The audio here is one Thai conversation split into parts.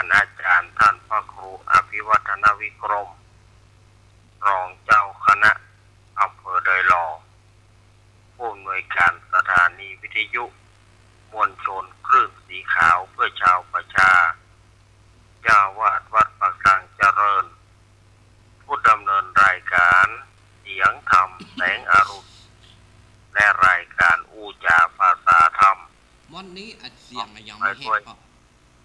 านอาจารย์ท่านพระครูอภิวัฒนวิกรมรองเจ้าคณะอำเภอดอยหล่อผู้อำนวยการสถานีวิทยุมวลชนคลื่นสีขาวเพื่อชาวประชาเจ้าวาดวัดปากสังเจริญผู้ดำเนินรายการเสียงธรรมแสงอรุณและรายการอูจาภาษาธรรมวันนี้อัดเสียงยังไม่เห็นป่ะ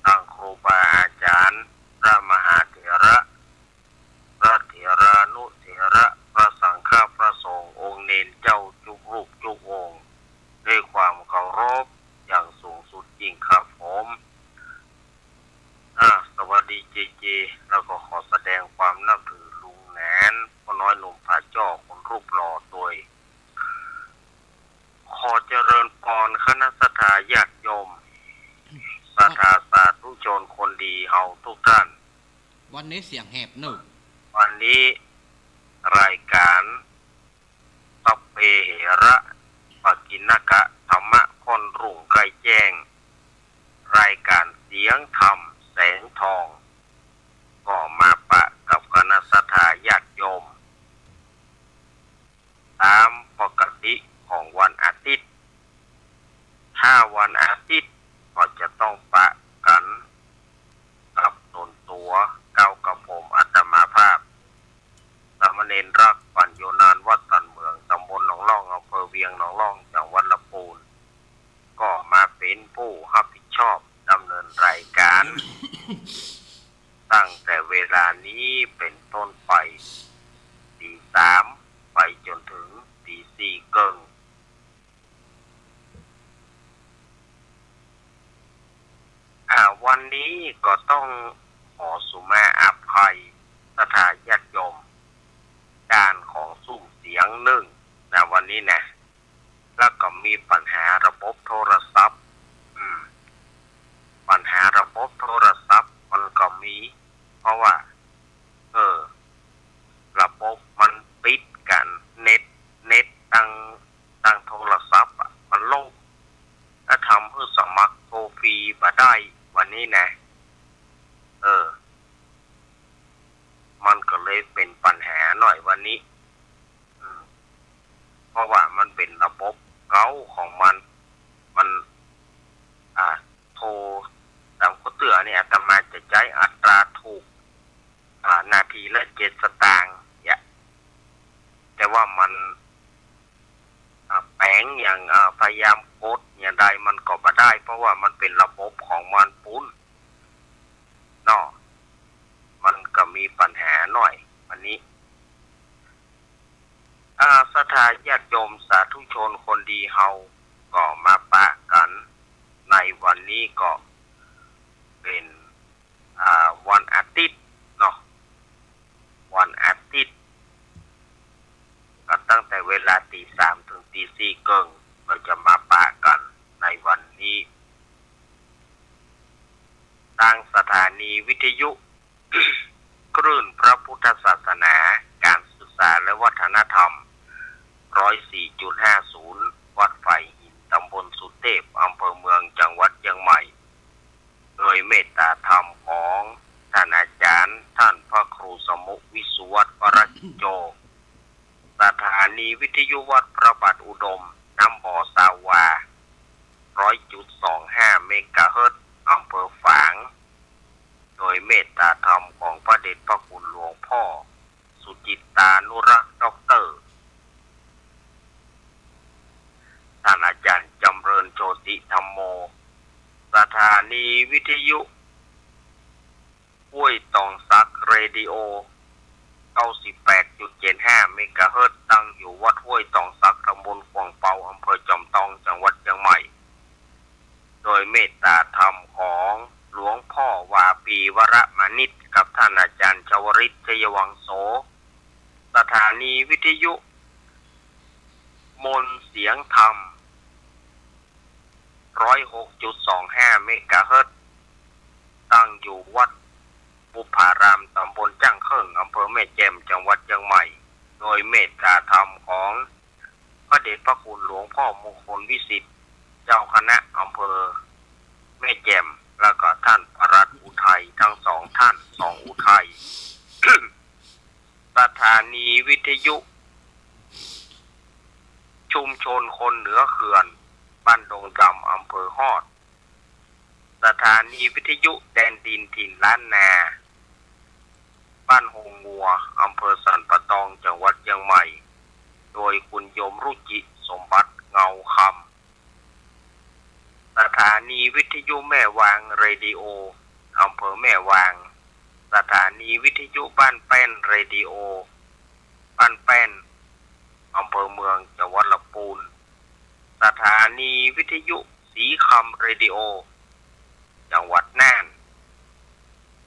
ทางครูบาอาจารย์พระมหาเถระพระเถรานุเถระพระสังฆพระสงฆ์องค์เนนเจ้าจุกรูปจุกองค์ด้วยความเคารพอย่างสูงสุดยิ่งครับผมสวัสดีเจแล้วก็ขอแสดงความนับถือลุงแหนนพ่อน้อยหนุ่มผาจ้อคนรูปหล่อโดยขอเจริญพรคณะสัตยาญาติโยมศรัทธาสาธุชนคนดีเฮาทุกท่านวันนี้เสียงแหบหนึ่งวันนี้รายการสัพเพเหระปกิณกะธรรมะคนรุ่งไกลแจ้งรายการเสียงธรรมแสงทองก็มาปะกับคณะสัตยาญาติโยมตามปกติของวันอาทิตย์ถ้าวันอาทิตย์ก็จะต้องปะกันกับตนตัวเก้ากับผมอาตมาภาพสามเณรรักปัญโยนานวัดสันเมืองตำบลหนองล่องอำเภอเวียงหนองล่องจังหวัดลำพูนก็มาเป็นผู้รับผิดชอบดำเนินรายการ ตั้งแต่เวลานี้เป็นต้นไปตี 3ไปจนถึงตี 4 เกินวันนี้ก็ต้องขอสุมาอภัยศรัทธาญาติโยมการของซุ้มเสียงหนึ่งนะวันนี้นะแล้วก็มีปัญหาระบบโทรศัพท์ปัญหาระบบโทรศัพท์มันก็มีเพราะว่าระบบมันปิดกันเน็ตตั้งโทรศัพท์มันล่มถ้าทำเพื่อสมัครโทรฟรีมาได้วันนี้นะมันก็เลยเป็นปัญหาหน่อยวันนี้เพราะว่ามันเป็นระบบเก่าของมันโทรตามข้อเตือนเนี่ยอาตมาจะใช้อัตราถูกนาทีละ7 สตางค์แต่ว่ามันแปลงอย่างพยายามกดอย่างใดมันก็ไม่ได้เพราะว่ามันเป็นระบบของมันปุ้นเนาะมันก็มีปัญหาหน่อยวันนี้ศรัทธาญาติโยมสาธุชนคนดีเฮาก็มาปะกันในวันนี้ก็เป็นวันอาทิตย์เนาะวันอาทิตย์ก็ตั้งแต่เวลาตี 3ถึงตี 4 เกิงเราจะมาปะกันในวันนี้ทางสถานีวิทยุ คลื่นพระพุทธศาสนาการศึกษาและวัฒนธรรม 104.50 วัดไฟหินตำบลสุเทพอำเภอเมืองจังหวัดเชียงใหม่โดยเมตตาธรรมของท่านอาจารย์ท่านพระครูสมุวิสุวัฒน์วรจิโจสถานีวิทยุวัดพระบาทอุดมน้ำบ่อสาวา 100.25 เมกะเฮิรตซ์อำเภอฝางโดยเมตตาธรรมของพระเดชพระคุณหลวงพ่อสุจิตตานุรักษ์ด็อกเตอร์ท่านอาจารย์จำเริญโชติธรรมโมสถานีวิทยุห้วยตองซักเรดิโอ 98.75 เมกะเฮิรตซ์ตั้งอยู่วัดห้วยตองซักตำบลขวางเปาอำเภอจอมทองจังหวัดเชียงใหม่โดยเมตตาธรรมของหลวงพ่อวาปีวรมานิตกับท่านอาจารย์ชวริต ชยวังโสสถานีวิทยุมนต์เสียงธรรม 106.25 เมกะเฮิรตซ์ตั้งอยู่วัดบุพารามตำบลจ้างเคิ่งอำเภอแม่แจ่มจังหวัดเชียงใหม่โดยเมตตาธรรมของพระเดชพระคุณหลวงพ่อมงคลวิสิทธิ์เจ้าคณะอำเภอแม่แจ่มแล้วก็ท่านปรัชญ์อุทัยทั้ง นีวิทยุชุมชนคนเหนือเขื่อนบ้านดงดำอำเภอฮอดสถานีวิทยุแดนดินถิ่นล้านนาบ้านหงงัวอำเภอสันปะตองจังหวัดเชียงใหม่โดยคุณยมรุจิสมบัติเงาคำสถานีวิทยุแม่วางเรดิโออำเภอแม่วางสถานีวิทยุบ้านแป้นเรดิโอบ้านแป้นอำเภอเมืองจังหวัดลำพูนสถานีวิทยุสีคำเรดิโอจังหวัดน่าน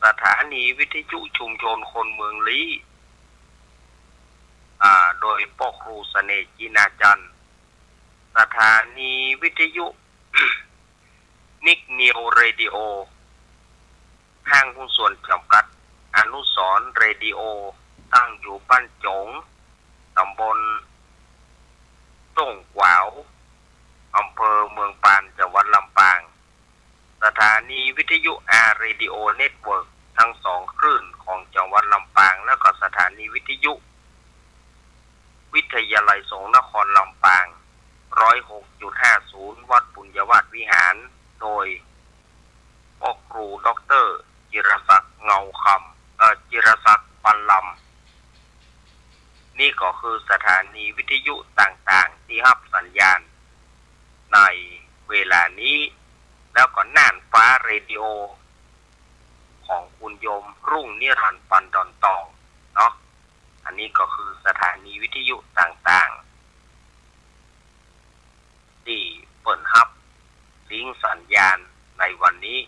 สถานีวิทยุชุมชนคนเมืองลี้โดยพ่อครูเสน่ห์จีนาจันทร์สถานีวิทยุ นิกเนียวเรดิโอห้างหุ้นส่วนจำกัดอนุสรณ์เรดิโอตั้งอยู่บ้านจงตำบลต้งกวาวอำเภอเมืองปานจังหวัดลำปางสถานีวิทยุเรดิโอเน็ตเวิร์กทั้งสองคลื่นของจังหวัดลำปางและก็สถานีวิทยุวิทยาลัยสงฆ์นครลำปาง 106.50 วัดปุญญวาสวิหารโดยพ่อครูดร.จิรศักดิ์เงาคำจิรศักดิ์ปันลำนี่ก็คือสถานีวิทยุต่างๆที่รับสัญญาณในเวลานี้แล้วก็น่านฟ้าเรดิโอของคุณโยมรุ่งนิรันดร์ปันดอนตองเนาะอันนี้ก็คือสถานีวิทยุต่างๆที่เปิดรับลิงก์สัญญาณในวันนี้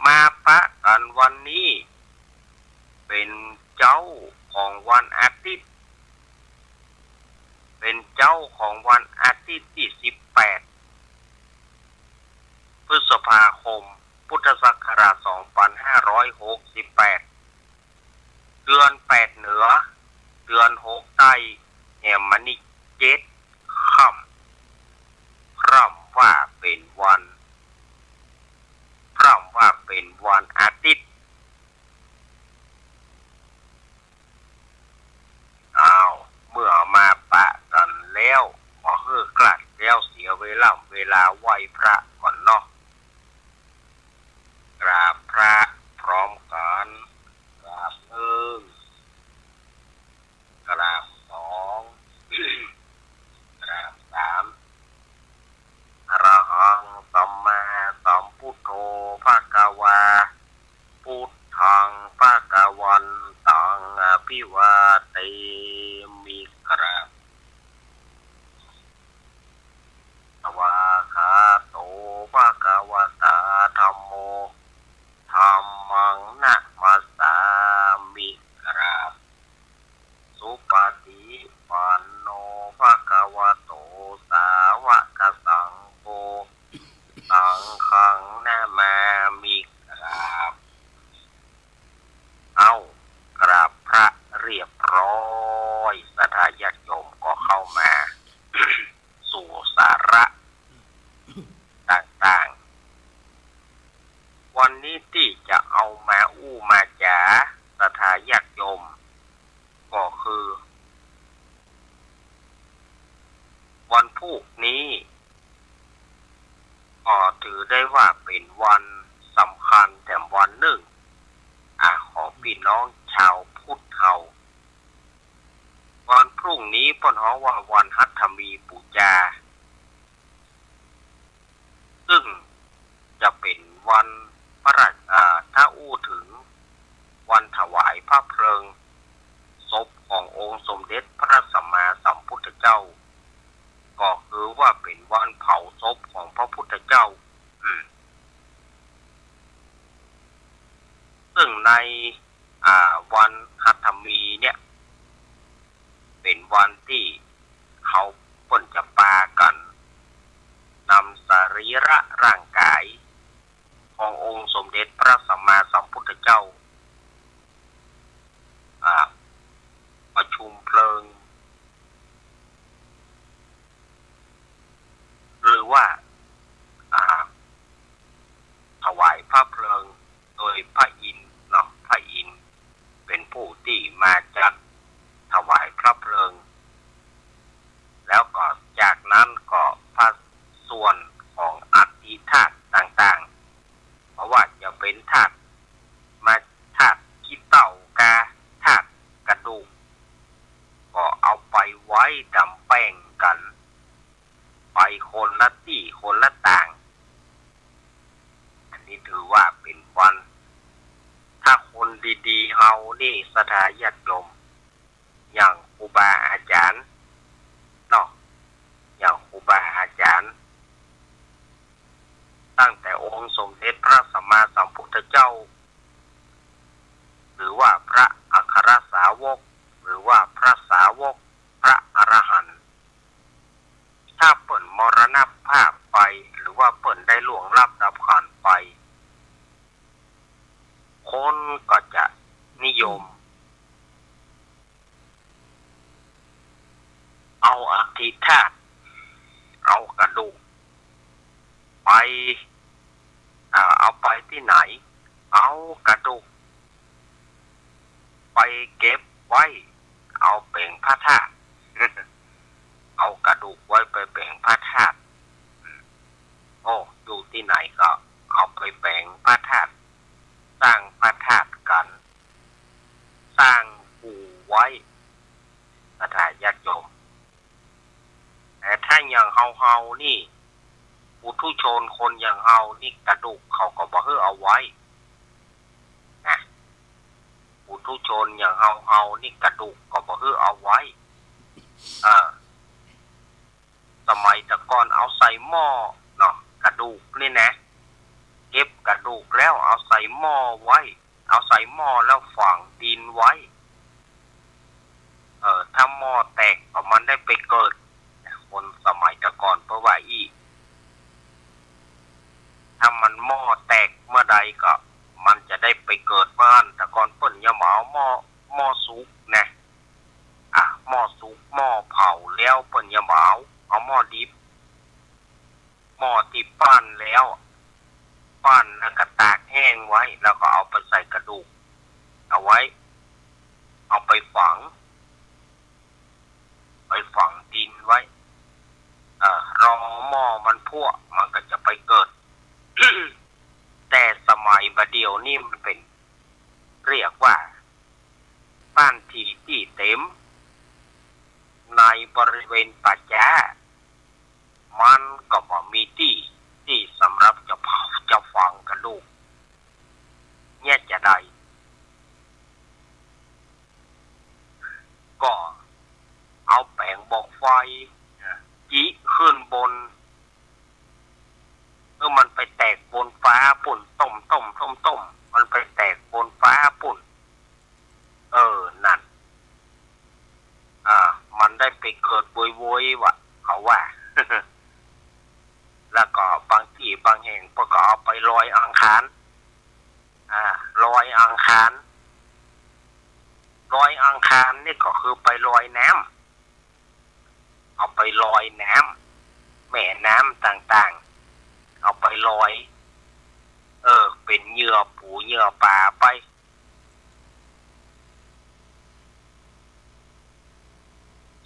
มาปะกันวันนี้เป็นเจ้าของวันอาทิตย์เป็นเจ้าของวันอาทิตย์ที่18พฤษภาคมพุทธศักราช2568เดือน8เหนือเดือน6ใต้แห่งมณี7ค่ำพร่ำว่าเป็นวันอาทิตย์เมื่อมาปะกันแล้วขอเฮือกลัดแล้วเสียเวลาไหว้พระก่อนเนาะกราบพระพร้อมกันกราบ1กราบ2กราบ3อะระหังสัมมาสัมพุทโธภควาพุทธังภควันตังอภิวาเทมิกราบสวากขาโตภควตาธัมโมธัมมังนะมัสสามิกราบสุปฏิปันโนภควโตสาวกสังโฆสังฆังนะมามิกราบกราบพระเรียบร้อยศรัทธาญาติโยมก็เข้ามา สู่สาระต่างๆวันนี้ที่จะเอามามาจ๋าศรัทธาญาติโยมก็คือวันพรุ่งนี้ก็ถือได้ว่าเป็นวันสำคัญแต่วันหนึ่งของพี่น้องชาวพุทธเราวันพรุ่งนี้เพิ่นฮ้องว่าวันหัตถมีปูจาซึ่งจะเป็นวันพระราชถ้าอู้ถึงวันถวายพระเพลิงศพขององค์สมเด็จพระสัมมาสัมพุทธเจ้าก็คือว่าเป็นวันเผาศพของพระพุทธเจ้าซึ่งในวันหัตถมีเนี่ยเป็นวันที่เขาเพิ่นจะปากันนำสรีระร่างกายขององค์สมเด็จพระสัมมาสัมพุทธเจ้าประชุมเพลิงหรือว่าถวายพระเพลิงโดยพระอินทร์เป็นผู้ที่ ดำแป้งกันไปคนละที่คนละต่างอันนี้ถือว่าเป็นวันถ้าคนดีๆเฮานี่ศรัทธาญาติโยมอย่างครูบาอาจารย์เนาะอย่างครูบาอาจารย์ตั้งแต่องค์สมเด็จพระสัมมาสัมพุทธเจ้าหรือว่าพระอัครสาวกหรือว่าพระสาวกพระอรหันต์ถ้าเปิ่นมรณภาพไปหรือว่าเปิ่นได้ล่วงลับดับขันไปคนก็จะนิยมเอาอธิธาตุเอากระดูกไปเอาไปที่ไหนเอากระดูกไปเก็บไว้เอาเป่งพระธาตุ เอากระดูกไว้ไปแบ่งพระธาตุโอ้อยู่ที่ไหนก็เอาไปแบ่งพระธาตุสร้างพระธาตุกันสร้างปูไว้ศรัทธาญาติโยมแต่ถ้าอย่างเฮานี่ปุถุชนคนอย่างเฮานี่กระดูกเขาก็บ่ให้เอาไว้นะปุถุชนอย่างเฮานี่กระดูกก็บ่ให้เอาไว้สมัยตะก่อนเอาใส่หม้อเนาะกระดูกนี่นะเก็บกระดูกแล้วเอาใส่หม้อไว้เอาใส่หม้อแล้วฝังดินไว้ถ้าหม้อแตกก็มันได้ไปเกิดคนสมัยตะก่อนเพราะว่าถ้ามันหม้อแตกเมื่อใดก็มันจะได้ไปเกิดบ้านแต่ก่อนเปิ้นอย่ามาเอาหม้อสุกนะหม้อสุกหม้อเผาแล้วเปิ้นอย่ามาเอาหม้อดิบหม้อที่ปั้นแล้วก็ตากแห้งไว้แล้วก็เอาไปใส่กระดูกเอาไว้เอาไปฝังดินไว้รอหม้อมันพั่วมันก็จะไปเกิด แต่สมัยบัดเดี๋ยวนี้มันเป็นเรียกว่าบ้านที่เต็มในบริเวณป่าช้ามันก็บ่มีที่สำหรับจะฝังกระดูกเนี่ยจะได้ก็เอาแป้งบอกไฟจี้ขึ้นบนมันไปแตกบนฟ้าปุ่นต้มมันไปแตกบนฟ้าปุ่นนั่นมันได้ไปเกิดโวยๆว่ะเขาว่า แล้วก็บางที่บางแห่งพวกก็เอาไปลอยอังคารลอยอังคารนี่ก็คือไปลอยน้ำเอาไปลอยน้ำแม่น้ำต่างๆเอาไปลอยเป็นเหยื่อปูเหยื่อปลาไป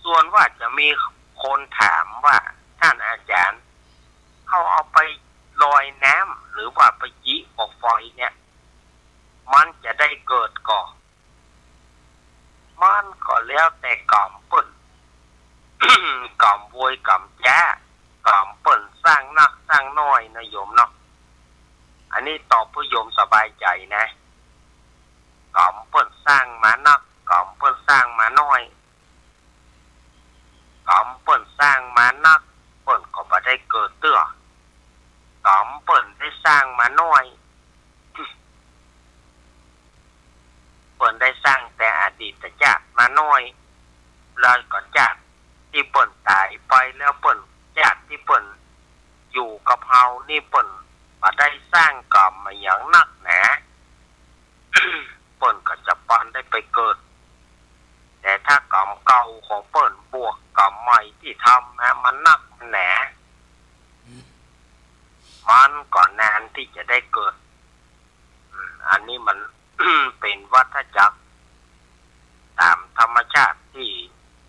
ส่วนว่าจะมีคนถามว่าท่านอาจารย์เขาเอาไปลอยน้ำหรือว่าไปยิบอกไฟเนี่ยมันจะได้เกิดก่อมันก็แล้วแต่กรรมเปิ้น กรรมโวยกรรมแย่กรรมเปิ้นสร้างนักสร้างน้อยนะโยมเนาะอันนี้ตอบเพื่อโยมสบายใจนะกรรมเปิ้นสร้างมานักกรรมเปิ้นสร้างมาน้อยกรรมเปิ้นสร้างมานักเปิ้นก็บ่ได้เกิดเตื้อกรรมเปิ้นได้สร้างมาน้อย เปิ้นได้สร้างแต่อดีตชาติมาน้อยแล้วก็ชาติที่เปิ้นตายไปแล้วเปิ้นชาติที่เปิ้นอยู่กับเฮานี่เปิ้นบ่ได้สร้างกรรมมาอย่างนักหนา เปิ้นก็จะปานได้ไปเกิดแต่ถ้ากรรมเก่าของเปิ้นบวกกรรมใหม่ที่ทำนะมันนักหนามันก็นานที่จะได้เกิดอันนี้มัน เป็นวัฏจักรตามธรรมชาติที่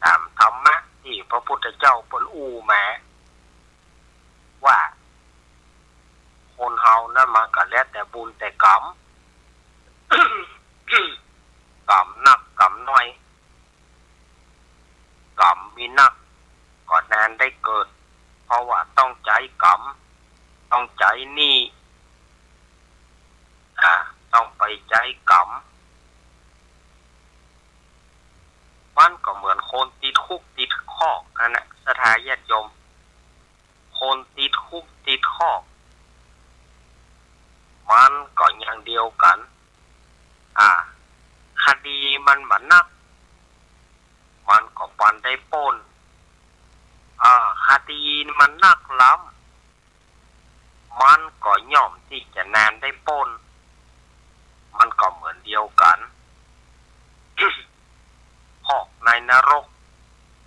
ตามธรรมะที่พระพุทธเจ้าเปิ้นอู้มาว่าคนเฮานั้นมันก็แล้วแต่บุญแต่กรรม กรรมนักกรรมน้อยกรรมมีนัก กรรมต้องใจหนี้ต้องไปใจกรรมมันก็เหมือนคนติดคุกติดคอกนั่นแหละสถาญาติโยมคนติดคุกติดคอกมันก็อย่างเดียวกันคดีมันบันนักมันก็ปันได้ป้นคดีมันนักล้ำมันก็ย่อมที่จะนานได้ป้นมันก็เหมือนเดียวกัน หอกในนรก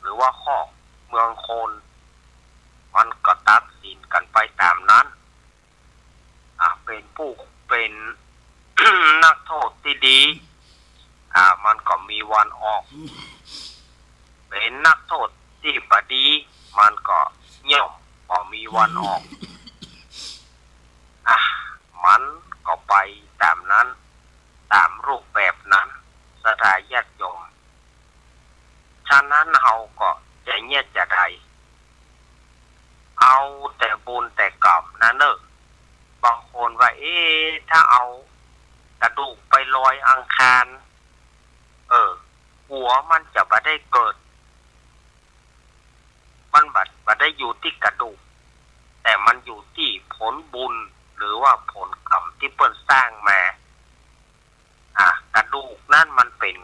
หรือว่าหอกเมืองโคนมันก็ตัดสินกันไปตามนั้นเป็นผู้เป็น นักโทษที่ดีมันก็มีวันออกเป็นนักโทษที่บดีมันก็ย่อมพอมีวันออกมันก็ไปตามนั้นตามรูปแบบนั้นสถาญาติโยมฉะนั้นเราก็จะเงียบจะได้เอาแต่บุญแต่กรรมนะเนอะบางคนว่าถ้าเอากระดูกไปลอยอังคารหัวมันจะไม่ได้เกิดมันไม่ได้อยู่ที่กระดูกแต่มันอยู่ที่ผลบุญหรือว่าผลกรรมที่เปิ้นสร้างมากระดูกนั่นมันเป็น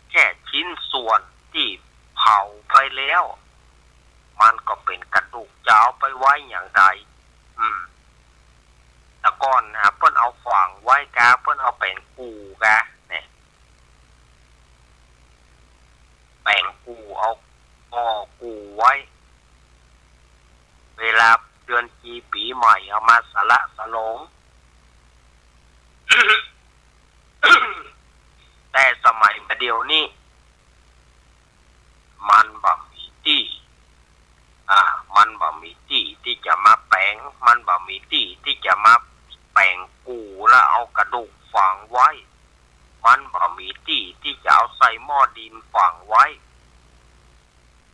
แค่ชิ้นส่วนที่เผาไปแล้วมันก็เป็นกระดูกจะเอาไปไว้อย่างไรแต่ก่อนเปิ้นเอาฝังไว้กาเปิ้นเอาเป็นกูกาเนี่ยแป่งกูเอากูไว้เวลาเดือนจีปีใหม่เอามาสละสลง แต่สมัยเดียวนี้มันบ่มีที่มันบ่มีที่ที่จะมาแปลงมันบ่มีที่ที่จะมาแปลงกูแล้วเอากระดูกฝังไว้มันบ่มีที่ที่จะเอาใส่หม้อดินฝังไว้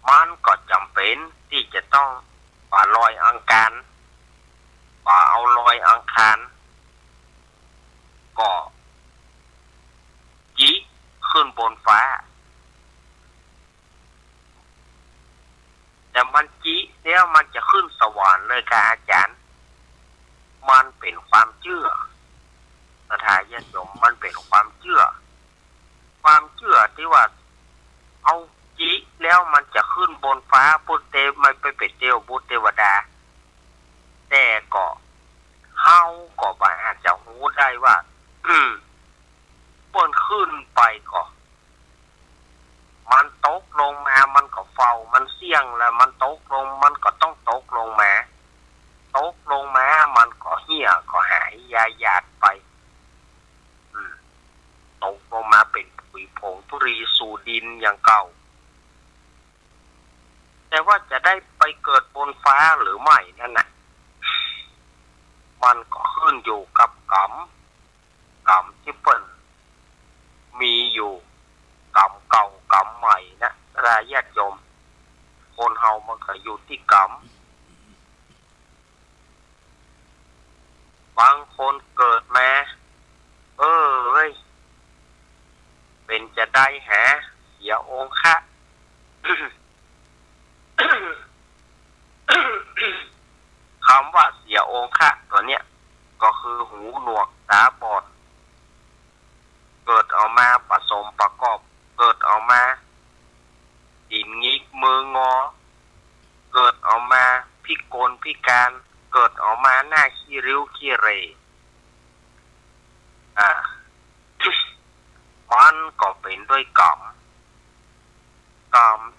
มันก็จำเป็นที่จะต้องป่าลอยอังคารป่าเอาลอยอังคารก็จีขึ้นบนฟ้าแต่มันจีแล้วมันจะขึ้นสวรรค์เลยค่ะอาจารย์มันเป็นความเชื่อสถาญาติโยมมันเป็นความเชื่อที่ว่าเอาจีแล้วมันจะขึ้นบนฟ้าพุทธเทวไม่ไปเป็นเทวบุตรเทวดาแต่ก็เฮาก็บ่อาจจะรู้ได้ว่าเปิ้นขึ้นไปก็มันตกลงมามันก็เฝ้ามันเสี่ยงแล้วมันตกลงมันก็ต้องตกลงมามันก็เหี้ยก็หายยาหยาดไปตกลงมาเป็นปุ๋ยผงธุรีสู่ดินอย่างเก่าแต่ว่าจะได้ไปเกิดบนฟ้าหรือไม่นั่นน่ะมันก็ขึ้นอยู่กับกรรมที่เปิ้นมีอยู่กรรมเก่ากรรมใหม่นะญาติโยมคนเฮามันก็อยู่ที่กรรมบางคนเกิดมาเป็นจะได้เสียองค์ค่ะ คำว่าเสียองค์ค่ะตัวเนี้ยก็คือหูหนวกตาบอดเกิดออกมาผสมประกอบเกิดออกมาดินงิกมืองอเกิดออกมาพิกลพิการเกิดออกมาหน้าขี้ริ้วขี้เรมันก็เป็นด้วยกรรม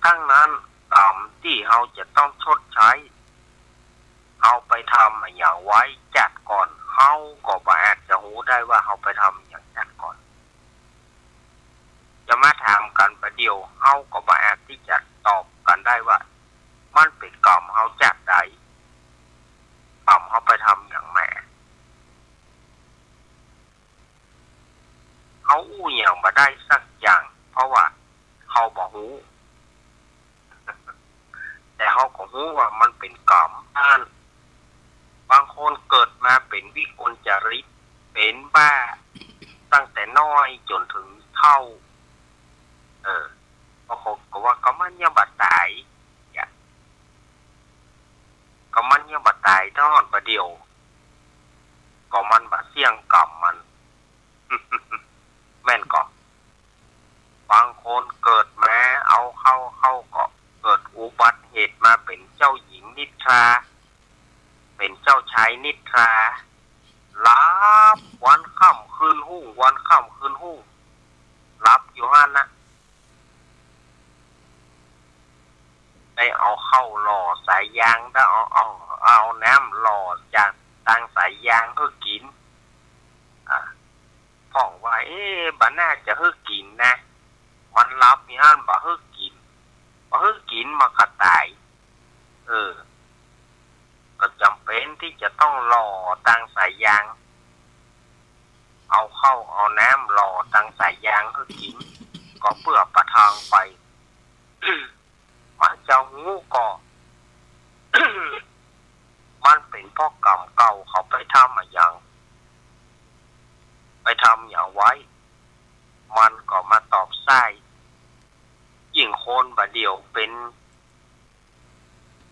ทั้งนั้นกรรมที่เราจะต้องชดใช้เอาไปทำอย่างไว้จัดก่อนเขาก็บ่อาจจะรู้ได้ว่าเขาไปทำอย่างจัดก่อนจะมาถามกันประเดี๋ยวเขาก็บ่อาจที่จะตอบกันได้ว่ามันเป็นกรรมเขาจัดใดกรรมเขาไปทำอย่างแม่เขาอู้อย่างมาได้สักอย่างเพราะว่าเขาบอกรู้แต่เขา เขาก็รู้ว่ามันเป็นกรรมท่านบางคนเกิดมาเป็นวิกลจริตเป็นบ้าตั้งแต่น้อยจนถึงเฒ่าก็ว่าก็มันยังบัดตายก็มันยังบัดตายทอดประเดียวก็มันบัดเสี่ยงกรรมมัน แม่นก็บางคนเกิดมาเอาเข้าก็เกิดอุบัติเหตุมาเป็นเจ้าหญิงนิทราเป็นเจ้าชายนิทราลับวันค่ำคืนหุ้งวันค่ำคืนหุ้งรับอยู่ฮั่นนะได้เอาเข้าหล่อสายยางได้เอาน้ำหล่อจากตังสายยางเพื่อกินพ่องว่าบ้านน่าจะเพื่อกินนะมันรับมีฮั่นบ่เพื่อกินมากระต่ายก็จำเป็นที่จะต้องหล่อตังสายยางเอาเข้าเอาน้ำหล่อตังสายยางเพื่อกินก็เพื่อประทังไป มันจะหูก็ มันเป็นพ่อกรรมเก่าเขาไปทำอย่างไว้ มันก็มาตอบไส้ยิ่งคนบะเดียวเป็น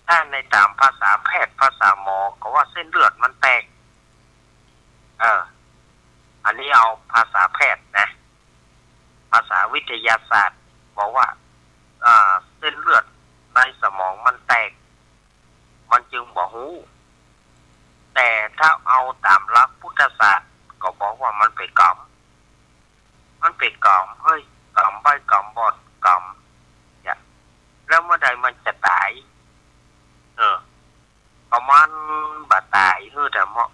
ถ้าในตามภาษาแพทย์ภาษาหมอก็ว่าเส้นเลือดมันแตกอันนี้เอาภาษาแพทย์นะภาษาวิทยาศาสตร์บอกว่าเส้นเลือดในสมองมันแตกมันจึงบ่ฮู้แต่ถ้าเอาตามหลักพุทธศาสตร์ก็บอกว่ามันเป็นกรรมเฮ้ยกรรมใบกรรมบอดกรรมเนี่ยแล้วเมื่อใดมันจะตายประมาณบาตายแต่เหมาะ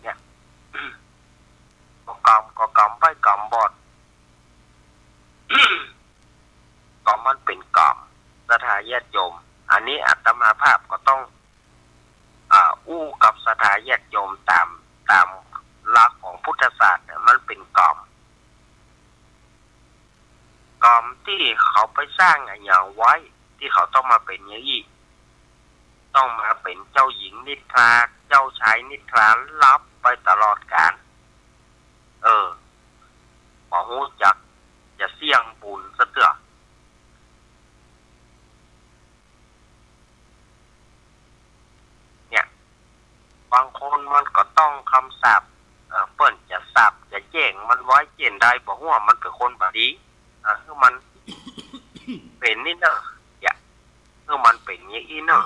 เนี่ยก็กรรมใบกรรมบอด ก็มันเป็นกรรมสถาญาติโยมอันนี้อาตมาภาพก็ต้องอู้กับสถาญาติโยมตามหลักของพุทธศาสตร์มันเป็นกรรมที่เขาไปสร้างอย่างไว้ที่เขาต้องมาเป็นอย่างนี้ต้องมาเป็นเจ้าหญิงนิทราเจ้าชายนิทรารับไปตลอดกาลพอหูจักจะเสี่ยงบุญซะเถอะเนี่ยบางคนมันก็ต้องคำสาปเปิ้นจะสาปจะแจ้งมันไว้เจนได้บอกว่ามันเป็นคนบดีคือมันเป็นนี่เนอะคือมันเป็นอย่างนี้เนอะ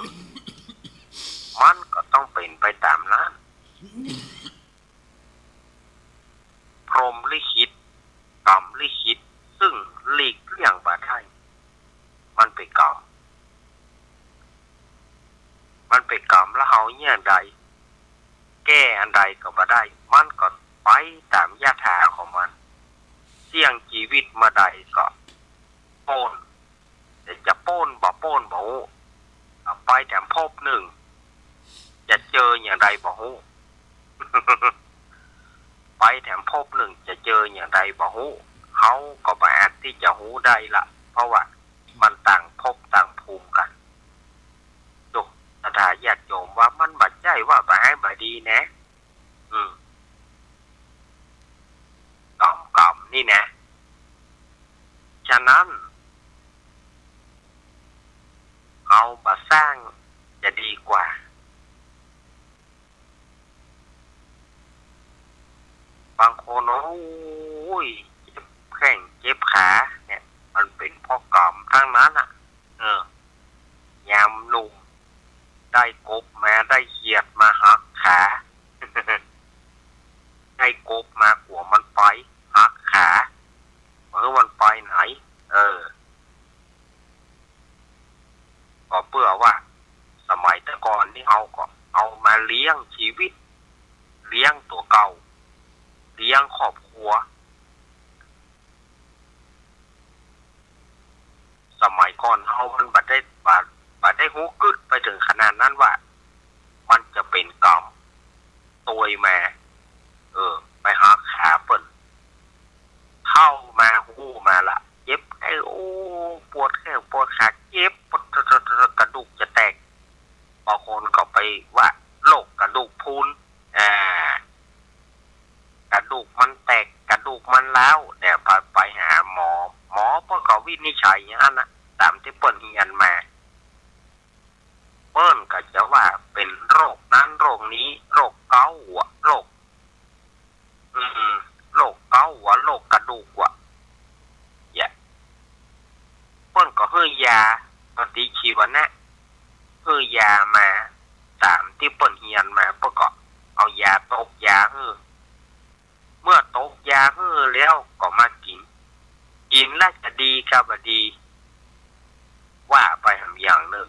มันก็ต้องเป็นไปตามนั้นพรหมลิขิตกรรมลิขิตซึ่งหลีกเลี่ยงบ่ได้มันเป็นกรรมแล้วเฮาเนี่ยใดแก้อันใดก็บ่ได้มันก็ไปตามยถาของมันเสี่ยงชีวิตมาใดก็โป้นแต่จะโป้นบ่ไปแถมพบหนึ่งจะเจออย่างไรบ่ฮู้ ไปแถมพบหนึ่งจะเจออย่างไรบ่ฮู้เขาก็บ่อาจที่จะฮู้ได้ละเพราะว่ามันต่างพบต่างภูมิกันจุกสถาญาติโยมว่ามันบัดใจว่าบ่ให้บ่ดีนะกรรมนี่นะฉะนั้นเอามาสร้างจะดีกว่าบางคนโอ้ยเจ็บแข้งเจ็บขาเนี่ยมันเป็นเพราะกรรมทั้งนั้นยามหนุ่มได้กบมาได้เขียดมาหักขา ได้กบมากว่ามันไปหักขามันไปไหนก็เพื่อว่าสมัยแต่ก่อนนี่เอามาเลี้ยงชีวิตเลี้ยงตัวเก่าเลี้ยงครอบครัวสมัยก่อนเฮามันบัดได้หูกึดไปถึงขนาดนั้นว่ามันจะเป็นกรรมตัวแม่ไปหาขาเปิ้นเข้ามาหูมาละเจ็บปวดแข้งปวดขาเจ็บปวด คนก็ไปว่าโรคกระดูกพรุนกระดูกมันแตกกระดูกมันร้าวเนี่ยไปหาหมอเพื่อเขาวินิจฉัยอย่างนั้นนะตามที่เปิ้นเรียนมาเปิ้นก็จะว่าเป็นโรคนั้นโรคนี้โรคเกาต์โรคเกาต์โรคกระดูกเปิ้นก็ให้ยาปฏิชีวนะให้ยามาตามที่เปิ้นเรียนมาเปิ้นก็เอายาตกยาเมื่อตกยาแล้วก็มากินแล้วจะดีกับดีว่าไปทำอย่างหนึ่ง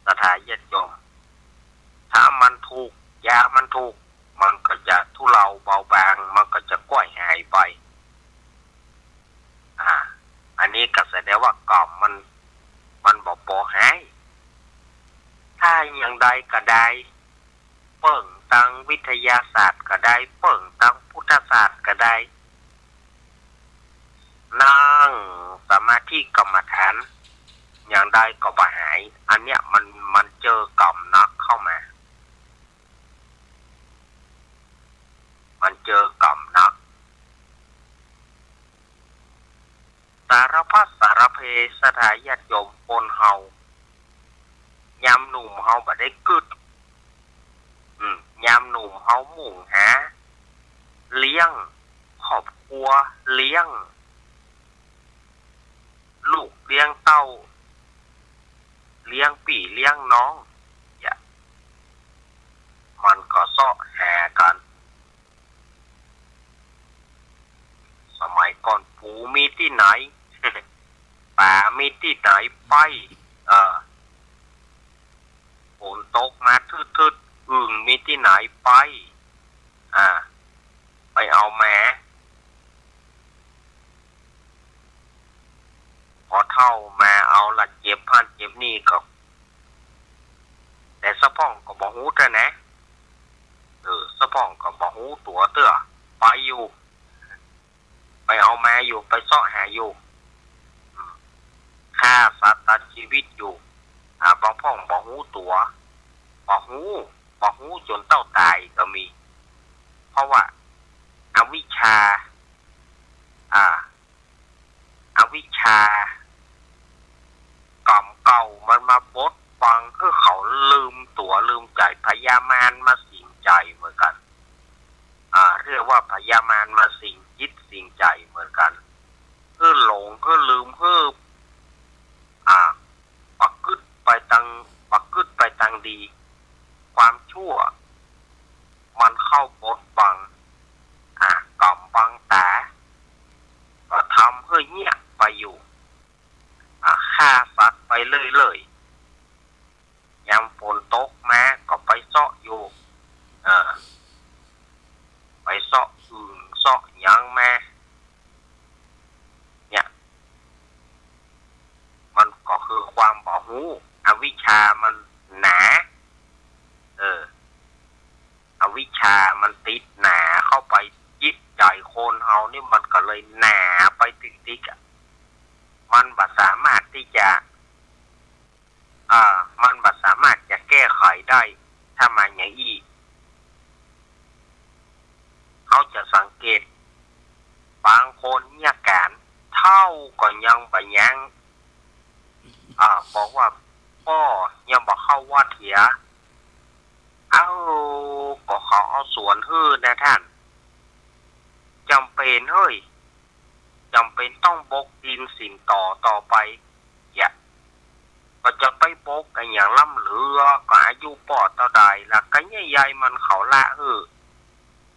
สถานญาติโยมถ้ามันถูกยามันถูกมันก็จะทุเลาเบาบางมันก็จะก้อยหายไปอันนี้ก็แสดงว่ากล่อมมันบอกปอหายถ้าอย่างใดก็ได้เปิ่งทางวิทยาศาสตร์ก็ได้เปิ่งทางพุทธศาสตร์ก็ได้นั่งสมาธิกรรมฐานอย่างใดก็บ่หายอันเนี้ยมันเจอกรรมนักเข้ามามันเจอกรรมนักสารพัดสารเพสถาญาติโยมคนเฮายามหนุ่มเฮาบ่ได้กึดยามหนุ่มเฮามุ่งหาเลี้ยงครอบครัวเลี้ยงลูกเลี้ยงเต้าเลี้ยงปี่เลี้ยงน้องมันก็เสาะแห่กันสมัยก่อนปูมีที่ไหน ป่ามีที่ไหนไปฝนตกมาทึดอึ่งมีที่ไหนไปไปเอาแม่พอเท่ามาเอาละเจ็บพันเจ็บนี่ก็แต่สะพ่องก็บอกหูเถอะนะสะพ่องก็บอกหูตัวเตื้อไปอยู่ไปเอาแม่อยู่ไปเสาะหาอยู่ฆ่าสัตว์ตัดชีวิตอยู่บางพ่องบอกหูตัวบอกหูจนเต้าตายก็มีเพราะว่าอวิชชากรรมเก่ามันมาบดบังคือเขาลืมตัวลืมใจพยามารมาสิงใจเหมือนกันเรียกว่าพยามารมาสิงจิตสิงใจเหมือนกันคือหลงคือลืมคือปักกึดไปตังดีความชั่วมันเข้าบดบังกรรมบังตาก็ทำให้เงียบไปอยู่ฆ่าสัตว์ไปเรื่อยๆยามฝนตกมาก็ไปเสาะอยู่ไปเสาะอึ่งเสาะหยังมาเนี่ยมันก็คือความบ่รู้อวิชชามันหนาอวิชชามันติดหนาเข้าไปจิตใจคนเฮานี่มันก็เลยหนาไปติ๊กมันบ่สามารถที่จะมันบ่สามารถจะแก้ไขได้ถ้ามันอย่างอีเขาจะสังเกตบางคนเนี่ยการเท่าก็ยังบ่ยังบอกว่าพ่อยังบอกเข้าวัดเถียก็เขาเอาสวนฮื้อนะท่านจำเป็นจำเป็นต้องบกดินสิ่งต่อไปก็จะไปบกกันอย่างล่ำเหลือก็อายุปอดต่อใดละก็ใหญ่ๆมันเขาละ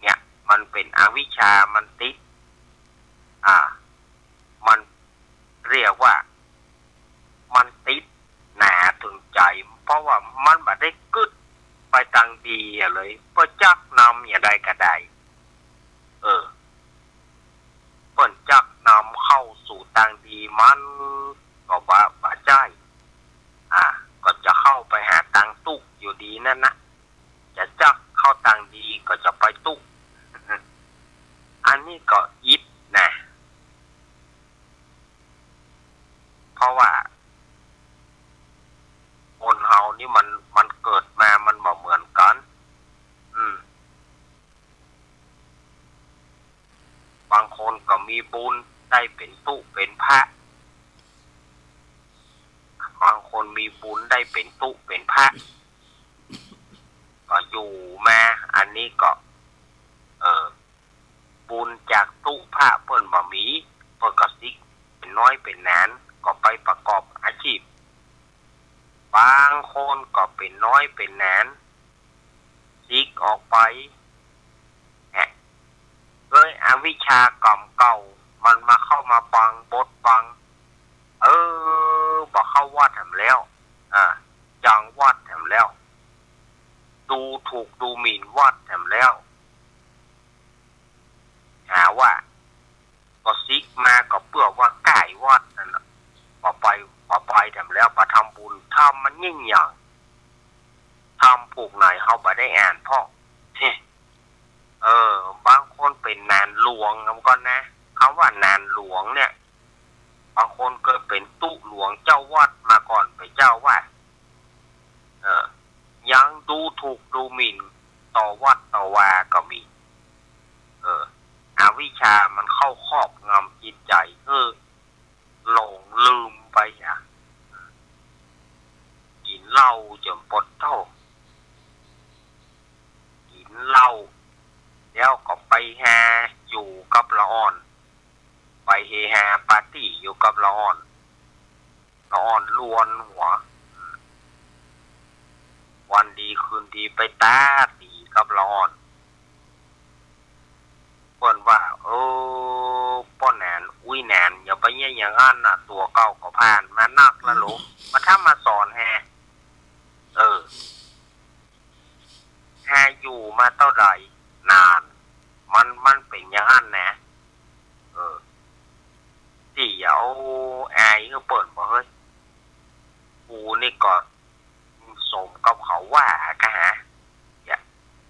เนี่ยมันเป็นอวิชชามันติดมันเรียกว่ามันติดหนาถึงใจเพราะว่ามันบ่ได้กึดไปตังดีเลยเพื่อจักนำอย่างใดก็ได้เปิ้นจักนำเข้าสู่ตังดีมันก็ว่าบ่ใจก็จะเข้าไปหาตังตุกอยู่ดีนั่นนะจะจักเข้าตังดีก็จะไปตุกอันนี้ก็อิดนะเพราะว่าคน นี่มันเกิดมามันบ่เหมือนกันบางคนก็มีบุญได้เป็นตู้เป็นพระบางคนมีบุญได้เป็นตู้เป็นพระก็อยู่มาอันนี้ก็บุญจากตู้พระเพิ่นบ่มีเพิ่นก็ซิกเป็นน้อยเป็นแหนนก็ไปประกอบอาชีพบางคนก็เป็นน้อยเป็นแหนนซิกออกไปเลยอวิชชากรรมเก่ามันมาเข้ามาบังบดบังบอกเข้าวัดแถมแล้วจังวัดแถมแล้วดูถูกดูหมิ่นวัดแถมแล้วหาว่าก็ซิกมาก็เพื่อว่าใกล้วัดนั่นแหละพอไปแถมแล้วมาทำบุญทำมันยิ่งใหญ่ทำผูกไหนเขาไปได้อ่านพ่อบางคนเป็นนานหลวงก็นะคำว่านานหลวงเนี่ยบางคนเกิดเป็นตุหลวงเจ้าวัดมาก่อนไปเจ้าว่ายังดูถูกดูหมิ่นต่อวัดต่อวาก็มีอวิชชามันเข้าครอบงำจิตใจหลงลืมไปกินเหล้าจนปดเท่ากินเหล้าแล้วก็ไปแฮอยู่กับละอ่อนไปเฮฮาปาร์ตี้อยู่กับละอ่อนล้วนหัววันดีคืนดีไปตาตีกับละอ่อนเพิ่นว่าป้อแหนนอุ้ยแหนนอย่าไปเยี่ยอย่างนั้นน่ะตัวเก่าก็ผ่านมานักแล้วลูกมาถ้ามาสอนแฮอยู่มาเท่าไหร่นานมันเป็นอย่างนั้นนะที่เอาไอ้ก็เปิดมาเฮ้ยกูนี่ก็สมกับเขาว่ากะฮะเนี่ย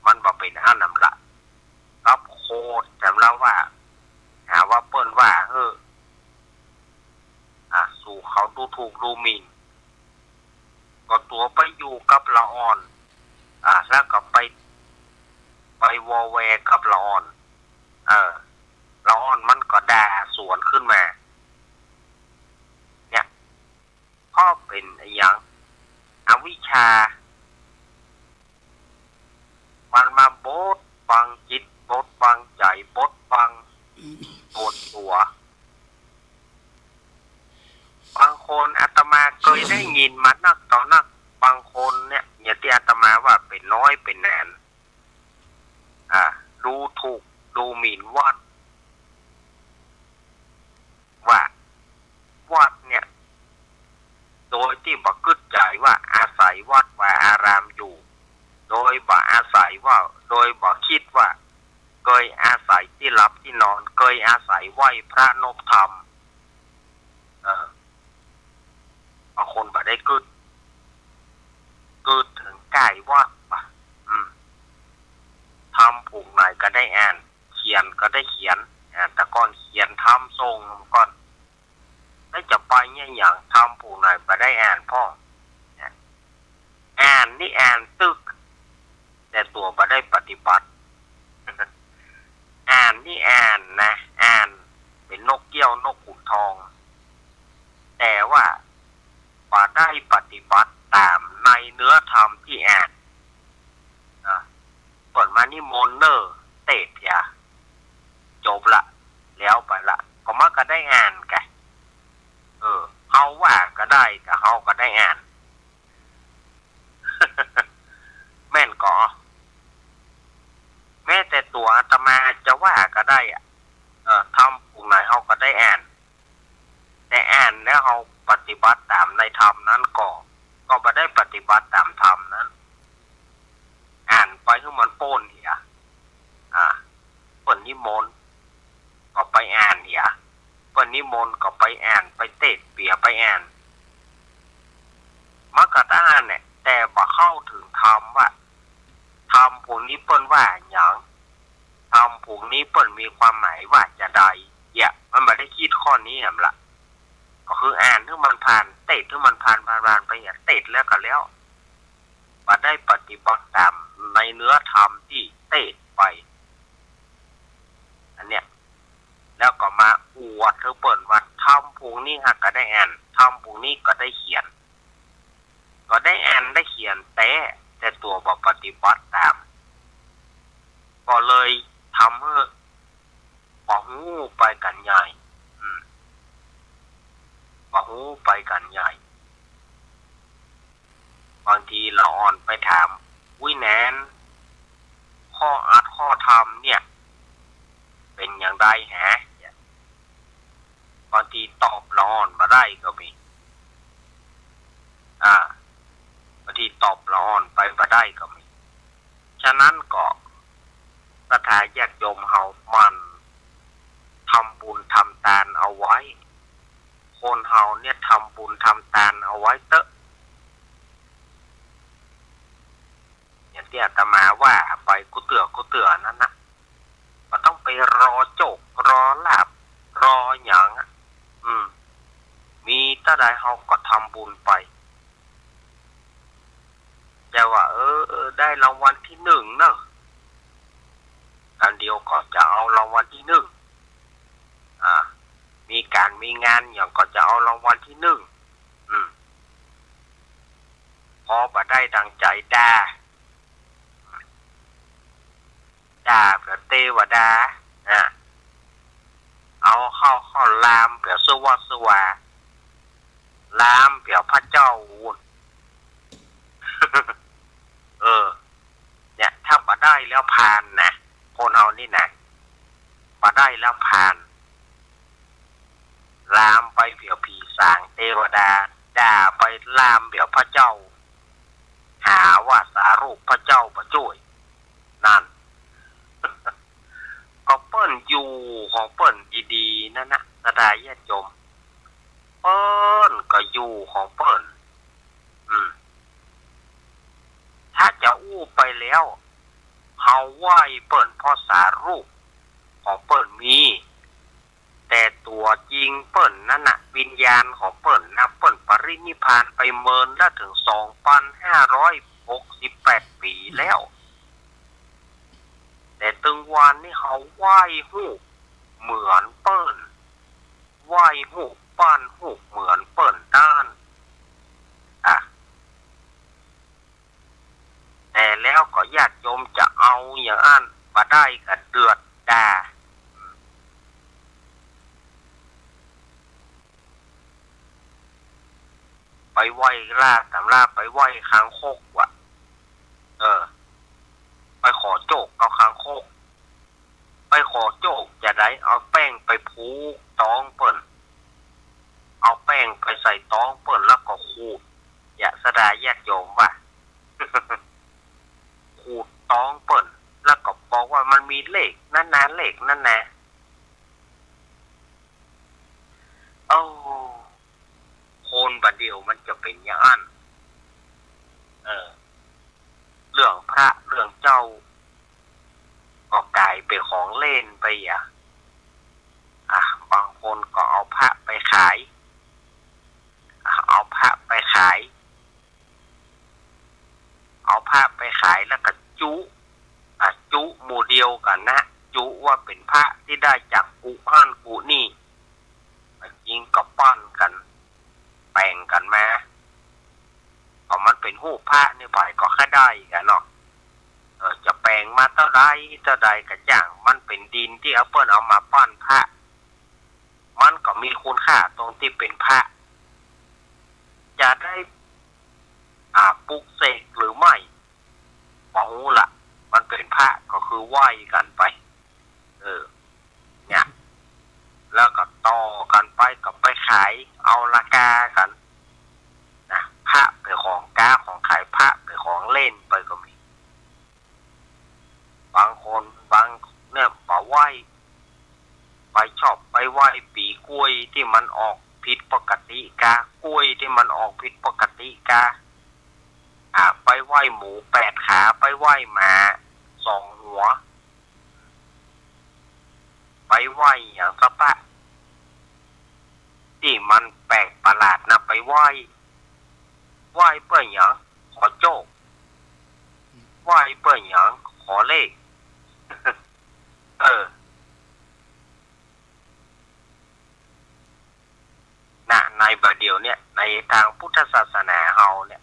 มันบอกเป็นอันนำละกับโคตรจำแล้วว่าหาว่าเปิ้นว่าสู่เขาดูถูกดูหมิ่นก็ตัวไปอยู่กับละอ่อนแล้วก็ไปวอแวกับละอ่อนละอ่อนมันก็ด่าสวนขึ้นมาเนี่ยพ่อเป็นอย่างอวิชชามันมาบดบังจิตบดบังใจบดบังตัวบางคนอาตมาเคยได้ยินมานักต่อนักบางคนเนี่ยอย่างที่อาตมาว่าเป็นน้อยเป็นแหนนดูถูกดูหมิ่นวัดเนี่ยโดยที่บอกกึศใจว่าอาศัยวัดว่าอารามอยู่โดยบอกอาศัยว่าโดยบอกคิดว่าเคยอาศัยที่รับที่นอนเคยอาศัยไหว้พระนบธรรมบางคนบอกได้กึศถึงใกล้วัดทำผูกไหนก็ได้อ่านเขียนก็ได้เขียนแต่ก่อนเขียนทำทรงก่อนได้จะไปเนี่ยอย่างทำผูกไหนก็ได้อ่านพ่ออ่านนี่อ่านตึกแต่ตัวก็ได้ปฏิบัติอ่านนี่อ่านนะอ่านเป็นนกเกี้ยวนกขุนทองแต่ว่าบ่ได้ปฏิบัติตามในเนื้อธรรมที่อ่านเปิดมานี่มนเนอร์เตะยาจบละแล้วไปละก็มาก็ได้อ่านแกเขาว่าก็ได้กับเขาก็ได้อ่าน แม่นก่อแม้แต่ตัวอาตมาจะว่าก็ได้ทำปุ่งไหนเขาก็ได้อ่านแต่อ่านแล้วเขาปฏิบัติตามในธรรมนั้นก็ไม่ได้ปฏิบัติตามธรรมนั้นอ่านไปให้มันโป้นเหียเปิดนิมนต์ก็ไปอ่านเหียเปิดนิมนต์ก็ไปอ่านไปเตะเปียไปอ่านมักกะอ่านเนี่ยแต่บ่เข้าถึงธรรมว่าธรรมพวกนี้เปิ้นว่าอย่างธรรมพวกนี้เปิ้นมีความหมายว่าจะใดมันไม่ได้คิดข้อนี้แหมละก็คืออ่านที่มันผ่านเตะที่มันผ่านไปเตะแล้วก็แล้ว มาได้ปฏิบัติตามในเนื้อธรรมที่เทศไปอันเนี้ยแล้วก็มาอวดเธอเปิดว่าทำพวกนี้ฮะก็ได้อ่านทำพวกนี้ก็ได้เขียนก็ได้อ่านได้เขียนแต่ตัวบ่ปฏิบัติตามก็เลยทำให้บ่ฮู้ไปกันใหญ่บ่ฮู้ไปกันใหญ่บางทีเราอ่อนไปถามวิแนนข้ออัดข้อธรรมเนี่ยเป็นอย่างไรฮะบางทีตอบเราอ่อนมาได้ก็มีบางทีตอบเราอ่อนไปมาได้ก็มีฉะนั้นก็ศรัทธาญาติโยมเฮามันทำบุญทำทานเอาไว้คนเฮาเนี่ยทำบุญทำทานเอาไว้เตอะอย่างที่อาตมาว่าไปกุเตือนั่นนะก็ต้องไปรอโจกรอลาบรออย่างมีถ้าใดเฮาก็ทำบุญไปแต่ว่าได้รางวัลที่1เนอะอันเดียวก็จะเอารางวัลที่1มีการมีงานอย่างก็จะเอารางวัลที่1พอบ่ได้ดังใจด่าเพื่อเทวดาเอาเข้าลามเพื่อสวาลามเพื่อพระเจ้าวุ่น เนี่ยถ้าบ่ได้แล้วผ่านนะคนเอานี่นะบ่ได้แล้วผ่านลามไปเปี่ยวผีสางเทวดาด่าไปลามเปี่ยวพระเจ้าหาว่าสารูปพระเจ้าบ่ช่วยนั่น ก็เปิ้นอยู่ของเปิ้นดีๆนั่นนะศรัทธาญาติโยมเปิ้นก็อยู่ของเปิ้นถ้าจะอู้ไปแล้วเฮาไหว้เปิ้นเพราะสารูปของเปิ้นมีแต่ตัวจริงเปิ้นนั่นน่ะวิญญาณของเปิ้นนะเปิ้นปรินิพพานไปเมินแล้วถึง 2,568 ปีแล้วแต่ตึงวันนี่เขาไหว้ฮูกเหมือนเปิ้นไหว้ฮูกปั้นฮูกเหมือนเปิ้นด้านแต่แล้วก็ญาติโยมจะเอาอย่างอันมาได้ก็เดือดดาไปไหว้ล่าตำราไปไหว้คางคกว่ะไปขอโจกเอาคางคกไปขอโจกจะได้เอาแป้งไปผูกท้องเปิ้นเอาแป้งไปใส่ท้องเปิ้นแล้วก็ขูดอย่าสดาญาติโยมว่า ขูดท้องเปิ้นแล้วก็บอกว่ามันมีเลขนั่นนะเลขนั่นนะคนบัดเดียวมันจะเป็นอย่างนั้นเรื่องพระเรื่องเจ้าก็กลายเป็นของเล่นไปบางคนก็เอาพระไปขายเอาพระไปขายแล้วก็จุหมู่เดียวกันนะจุว่าเป็นพระที่ได้จากกุฮั่นกุนี่ยิงกับปั้นกันแบ่งกันมาพอมันเป็นหูปพระนี่ไปก็แค่ได้กันเนาะจะแปลงมาเท่าใดกันอย่างมันเป็นดินที่เอาเปิ้นเอามาปั้นพระมันก็มีคุณค่าตรงที่เป็นพระจะได้ปลุกเสกหรือไม่บอกละมันเป็นพระก็คือไหว้กันไปเนี่ยแล้วก็ต่อกันไปกับไปขายเอาราคากันนะพระเป็นของก้าของขายพระเป็นของเล่นไปก็มีบางคนเนี่ยมาไหว้ไปชอบไปไหว้ปีกล้วยที่มันออกผิดปกติกากล้วยที่มันออกผิดปกติกาไปไหว้หมู8 ขาไปไหว้หมา2 หัวไปไหว้อย่างสะปะที่มันแปลกประหลาดนะไปไหว้เพื่ออย่างขอโจก ไหว้เปิ่นหยังขอเลข ในบัดเดียวเนี่ยในทางพุทธศาสนาเฮาเนี่ย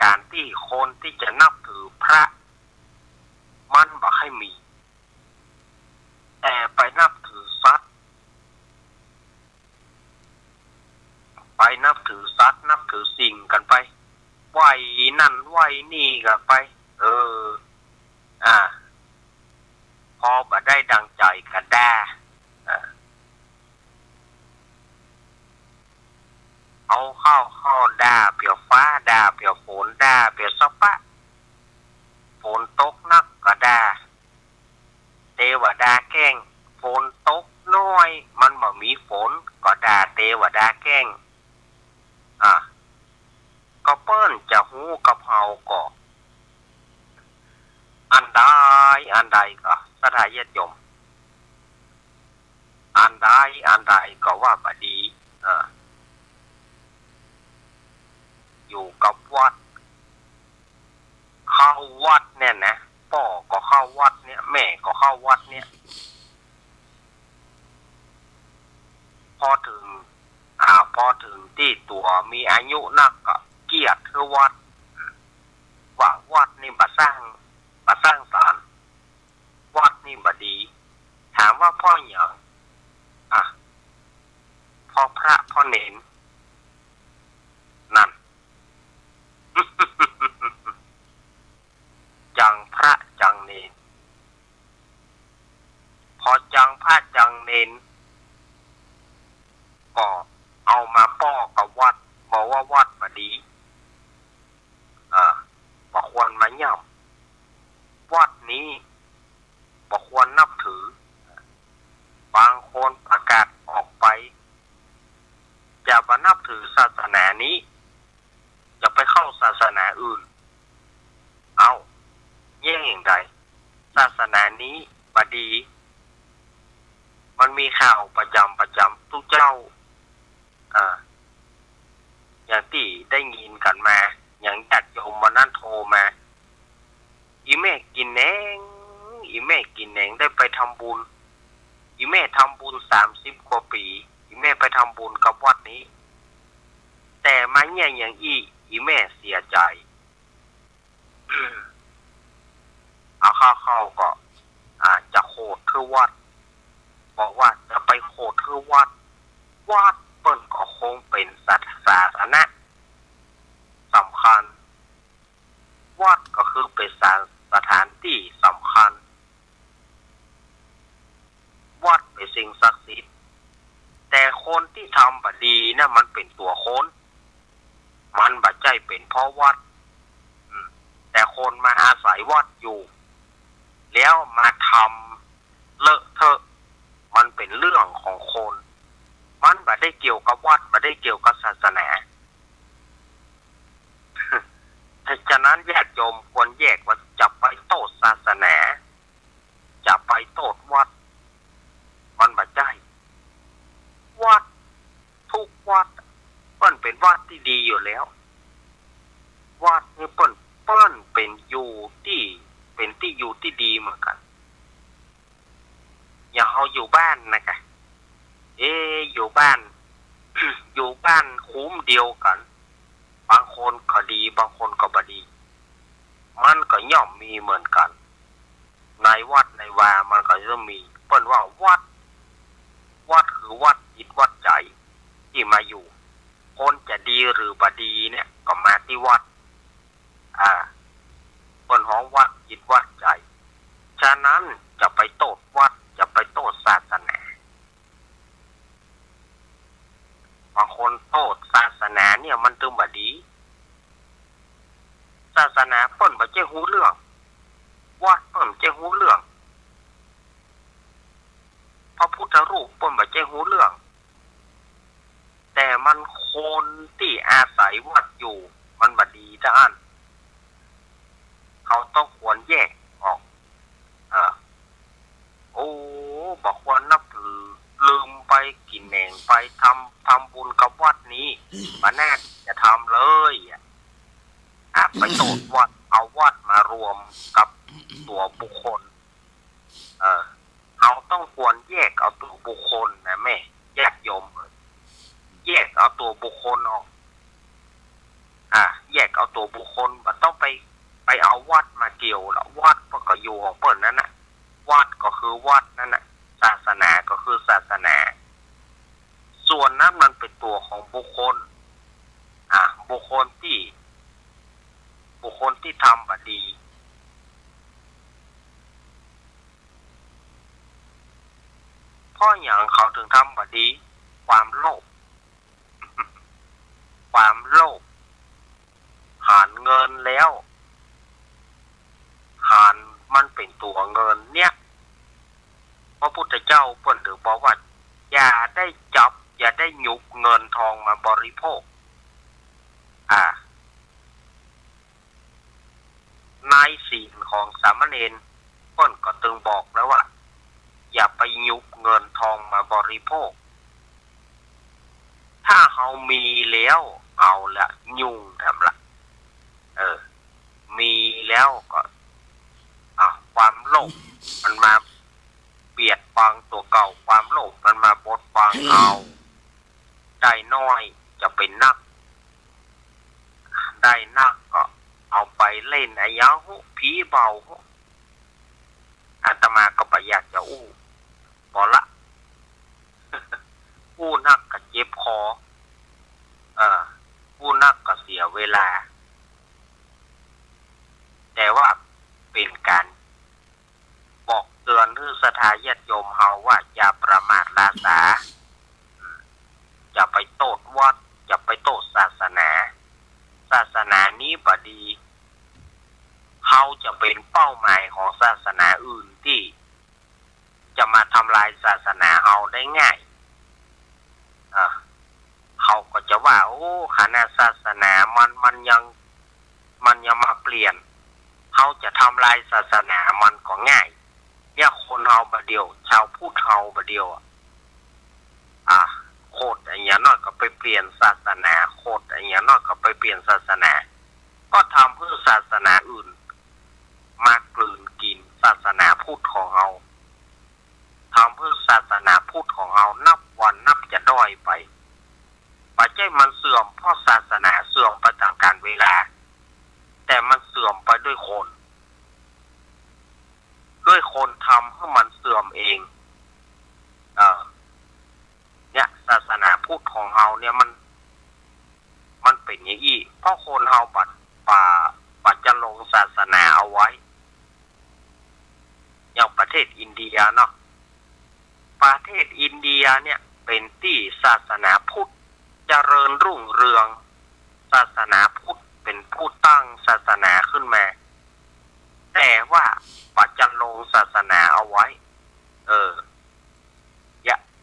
การที่คนที่จะนับถือพระมันบ่ให้มีแต่ไปนับถือสัตว์นับถือสิ่งกันไปไหวนั่นไหวนี่กันไปพอบ่ได้ดังใจก็ได้เอาเข้าด่าเปียวฟ้าด่าเปียวฝนด่าเปียวซับปะฝนตกนักก็ด่าเทวดาแกล้งฝนตกน้อยมันบ่มีฝนก็ด่าเทวดาแกล้งก็เปิ้นจะหูกับเฮาก็อันใดก็สถาญาติโยมอันใดก็ว่าบ่ดีอยู่กับวัดเข้าวัดเนี่ยนะพ่อก็เข้าวัดเนี่ยแม่ก็เข้าวัดเนี่ยพอถึงที่ตัวมีอายุนักก็เกียรติคือวัดว่าวัดนี่บ่สร้างศาลวัดนี่บ่ดีถามว่าพ่อหยังพ่อพระพ่อเนนนั่น จังพระจังเนนพอจังพระจังเนนก็เอามาป้อกับวัดบอกว่าวัดบ่ดีบ่ควรมาย่ำวัดนี้บ่ควรนับถือบางคนประกาศออกไปอย่ามานับถือศาสนานี้อย่าไปเข้าศาสนาอื่นเอาแย่งอย่างใดศาสนานี้บ่ดีมันมีข่าวประจำทุกเจ้าอย่างที่ได้ยินกันมาอย่างญาติโยมมานั่นโทรมาอีแม่กินแหนงได้ไปทำบุญอีแม่ทำบุญ30 กว่าปีอีแม่ไปทำบุญกับวัดนี้แต่มาเนี่ยอย่างอีแม่เสียใจ เอาเข้าก็จะโคดคือวัดบอกว่าจะไปโคดคือวัดเปิ้นก็คงเป็นศาสนาสำคัญวัดก็คือเป็นสถานที่สำคัญวัดเป็นสิ่งศักดิ์สิทธิ์แต่คนที่ทำบ่ดีนะมันเป็นตัวคนมันบ่ใจเป็นเพราะวัดแต่คนมาอาศัยวัดอยู่แล้วมาทำเลอะเทอะมันเป็นเรื่องของคนมันบ่ได้เกี่ยวกับวัดบ่ได้เกี่ยวกับศาสนาฉะนั้นญาติโยมควรแยกว่าจะไปโต้ศาสนาจะไปโต้วัดมันบ่ได้วัดทุกวัดเปิ้นเป็นวัดที่ดีอยู่แล้ววัดนี่เปิ้นเป็นอยู่ที่เป็นที่อยู่ที่ดีเหมือนกันอย่างเฮาอยู่บ้านนะคะอยู่บ้าน อยู่บ้านคุ้มเดียวกันบางคนก็ดีบางคนก็บ่ดีมันก็ย่อมมีเหมือนกันในวัดในวามันก็จะมีเปิ้นว่าวัดคือวัดจิตวัดใจที่มาอยู่คนจะดีหรือบ่ดีเนี่ยก็มาที่วัดเปิ้นฮ้องวัดจิตวัดใจฉะนั้นจะไปโต้วัดจะไปโต้ศาสนาบางคนโต้ศาสนาเนี่ยมันตึงบ่ดีศาสนาเปิ้นบ่ใจฮู้เรื่องวัดเปิ้นใจฮู้เรื่องพระพุทธรูปเปิ้นบ่ใจฮู้เรื่องแต่มันคนที่อาศัยวัดอยู่มันบ่ดีจ้าอันเขาต้องควรแยกออกบ่ควรนับถือลืมไปกินแหนงไปทำบุญกับวัดนี้มาแน่จะทำเลยไป โตดวัดเอาวัดมารวมกับตัวบุคคลเราต้องควรแยกเอาตัวบุคคลนะแม่แยกโยมแยกเอาตัวบุคคลออกแยกเอาตัวบุคคลมันต้องไปเอาวัดมาเกี่ยวแล้ววัดก็อยู่ของเปิ้นนั่นน่ะวัดก็คือวัดนั่นน่ะศาสนาก็คือศาสนาส่วนนั้นมันเป็นตัวของบุคคลบุคคลที่ทำบดีเพราะอย่างเขาถึงทำบดีความโลภหารเงินแล้วหารมันเป็นตัวเงินเนี่ยพระพุทธเจ้าเพิ่นถึงบอกว่าอย่าได้จับอย่าได้หยุกเงินทองมาบริโภคนายศีลของสามเณรเพิ่นก็ตึงบอกแล้วว่าอย่าไปหยุกเงินทองมาบริโภคถ้าเขามีแล้วเอาละยุ่งทำละมีแล้วก็ความโลภมันมาเบียดบังตัวเก่าความโลภมันมาบดบังเอาได้น้อยจะเป็นนักได้นักก็เอาไปเล่นไอ้ยาหุผีเบาอาตมาก็ประหยัดจะพอละนักก็เจ็บคอนักก็เสียเวลาแต่ว่าเป็นการบอกเตือนหรือศรัทธาญาติโยมเฮาว่าอย่าประมาทลาสาอย่าไปโทษวัดอย่าไปโทษศาสนานี้บดีเฮาจะเป็นเป้าหมายของศาสนาอื่นที่จะมาทำลายศาสนาเฮาได้ง่ายเขาก็จะว่าคณะศาสนามันยังมาเปลี่ยนเขาจะทำลายศาสนามันก็ง่ายเนี่ยคนเฮาบะเดียวชาวพุทธเฮาบะเดียวโคตรอย่างน้อยก็ไปเปลี่ยนศาสนาโคตรอย่างน้อยก็ไปเปลี่ยนศาสนาก็ทำเพื่อศาสนาอื่นมากลืนกินศาสนาพุทธของเฮาทำเพื่อศาสนาพุทธของเฮานับวันนับจะด้อยไปปัจจัยมันเสื่อมเพราะศาสนาเสื่อมไปตามกาลเวลาแต่มันเสื่อมไปด้วยคนทำให้มันเสื่อมเองเนี่ยศาสนาพุทธของเฮาเนี่ยมันเป็นอย่างนี้เพราะคนเฮาปัจจัยลงศาสนาเอาไว้อย่างประเทศอินเดียเนาะประเทศอินเดียเนี่ยเป็นที่ศาสนาพุทธเจริญรุ่งเรืองศาสนาพุทธเป็นผู้ตั้งศาสนาขึ้นมาแต่ว่าปัจจัยลงศาสนาเอาไว้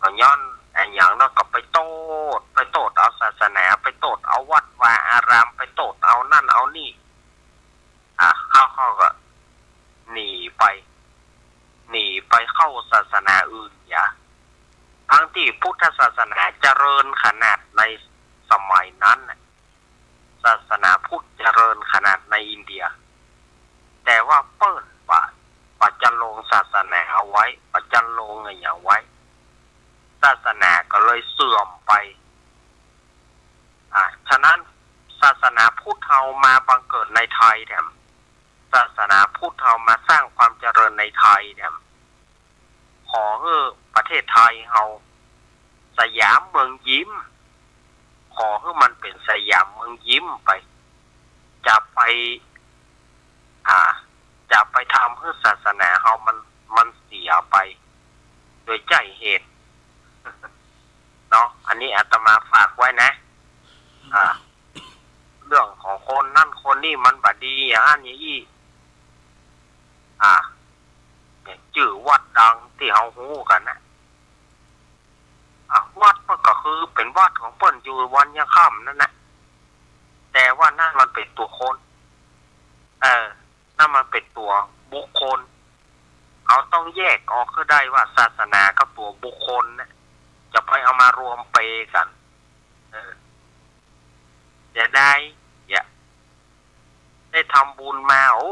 ก็ย้อนอย่างนั้นก็ไปโทษเอาศาสนาไปโทษเอาวัดวาอารามไปโทษเอานั่นเอานี่เขาก็หนีไปเข้าศาสนาอื่นทั้งที่พุทธศาสนาเจริญขนาดในสมัยนั้นศาสนาพุทธเจริญขนาดในอินเดียแต่ว่าเปิ้ลปัจจัยลงศาสนาเอาไว้ปัจจัยลงอย่างไว้ศาสนาก็เลยเสื่อมไปฉะนั้นศาสนาพุทธเฮามาบังเกิดในไทยแถมศาสนาพุทธเฮามาสร้างความเจริญในไทยแถมขอให้ประเทศไทยเฮาสยามเมืองยิ้มขอให้มันเป็นสยามเมืองยิ้มไปจะไปทำให้ศาสนาเฮามันเสียไปโดยใจเหตุเนาะอันนี้อาตมาฝากไว้นะเรื่องของคนนั่นคนนี่มันบัดดีอย่างนี้ชื่อวัดดังที่เฮาฮู้กันนะวัดมันก็คือเป็นวัดของเปิ้นอยู่วันยะค่ำนั่นนะแต่ว่านั่นมันเป็นตัวคนนั่นมันเป็นตัวบุคคลเขาต้องแยกออกก็ได้ว่าศาสนากับตัวบุคคลนะจะไปเอามารวมเปกันจะได้ ได้ทำบุญมาโอ้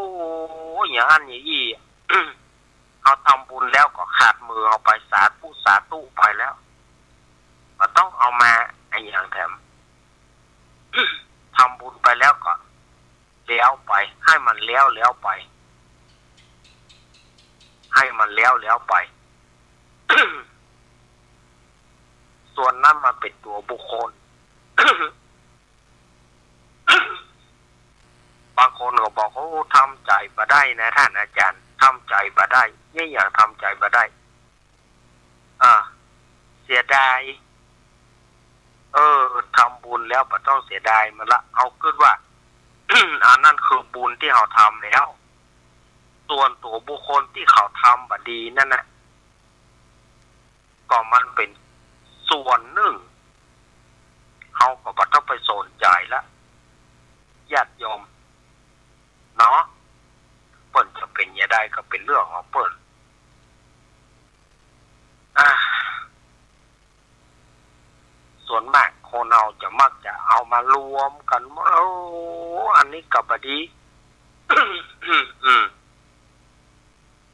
อย่างนั้นอย่างนี้ เขาทำบุญแล้วก็ขาดมือเอาไปสาธุไปแล้วก็ต้องเอามาไอ้อย่างแถม ทำบุญไปแล้วก็เลี้ยวไปให้มันเลี้ยวไปให้มันเลี้ยวไป ส่วนนั้นมาเป็นตัวบุคคล บางคนก็บอกเขาทำใจบ่ได้นะท่านอาจารย์ทำใจบ่ได้เนี่ยอย่างทำใจบ่ได้เสียดายทำบุญแล้วบ่ต้องเสียดายมันละเอาคิดว่า อันนั้นคือบุญที่เขาทำแล้วส่วนตัวบุคคลที่เขาทำบ่ดีนั่นนะก็มันเป็นส่วนหนึ่งเขาก็บ่ต้องไปสนใจละญาติโยมเนาะเปิ้นจะเป็นยังไงก็เป็นเรื่องของเปิ้นส่วนมากคนเราจะมักจะเอามารวมกันอันนี้กับบดี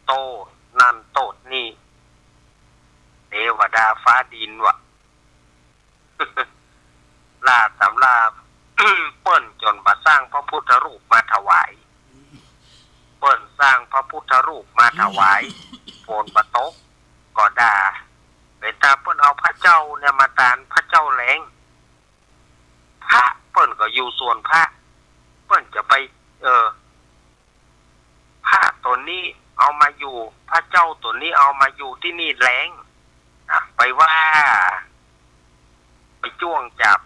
โตนั่นโตนี่เทวดาฟ้าดินวะ ลาสำลา เปิ้นจนมาสร้างพระพุทธรูปมาถวายเปิ้นสร้างพระพุทธรูปมาถวายโปนประตกก็ด่าเป็นตาเปิ้นเอาพระเจ้าเนี่ยมาตานพระเจ้าแหลงพระเปิ้นก็อยู่ส่วนพระเปิ้นจะไปพระตัวนี้เอามาอยู่พระเจ้าตัวนี้เอามาอยู่ที่นี่แหลงไปว่าไปจ้วงจับ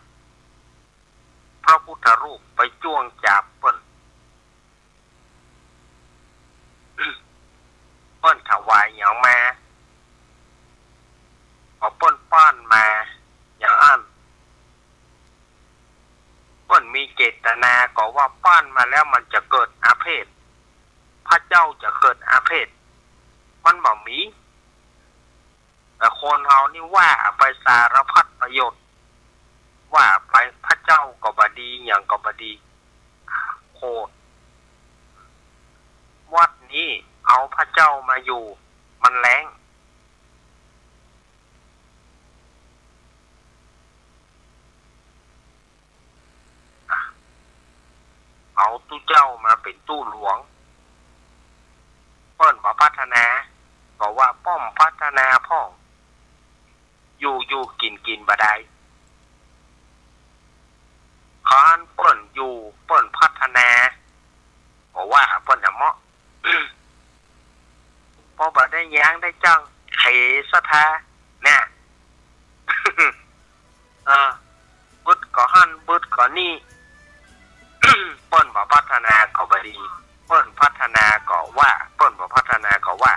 พระพุทธรูปไปจ้วงจับเปิ้น เปิ้นถวายอย่างมาเอาเปิ้นป้อนมาอย่างอันเปิ้นมีเจตนาก็ว่าป้อนมาแล้วมันจะเกิดอาเพศพระเจ้าจะเกิดอาเพศมันบ่มีแต่คนเฮานี่ว่าไปสารพัดประโยชน์ว่าไปพระเจ้าก็บ่ดีอย่างก็บ่ดีโคตรวัดนี้เอาพระเจ้ามาอยู่มันแรงเอาตู้เจ้ามาเป็นตู้หลวงเปิ้นบ่พัฒนาก็ว่าป้อมพัฒนาพ่องอยู่กินบ่ได้คานเปิ้นอยู่เปิ้นพัฒนาก็ว่าเปิ้นน่ะเหมาะ พอบ่ได้ย้างได้จังเขสะทาเนี่ย บึดก็หั่นบึดก็นี่ เปิ้นบ่พัฒนาก็บ่ดีเปิ้นพัฒนาก็ว่าเปิ้นบ่พัฒนาก็ว่า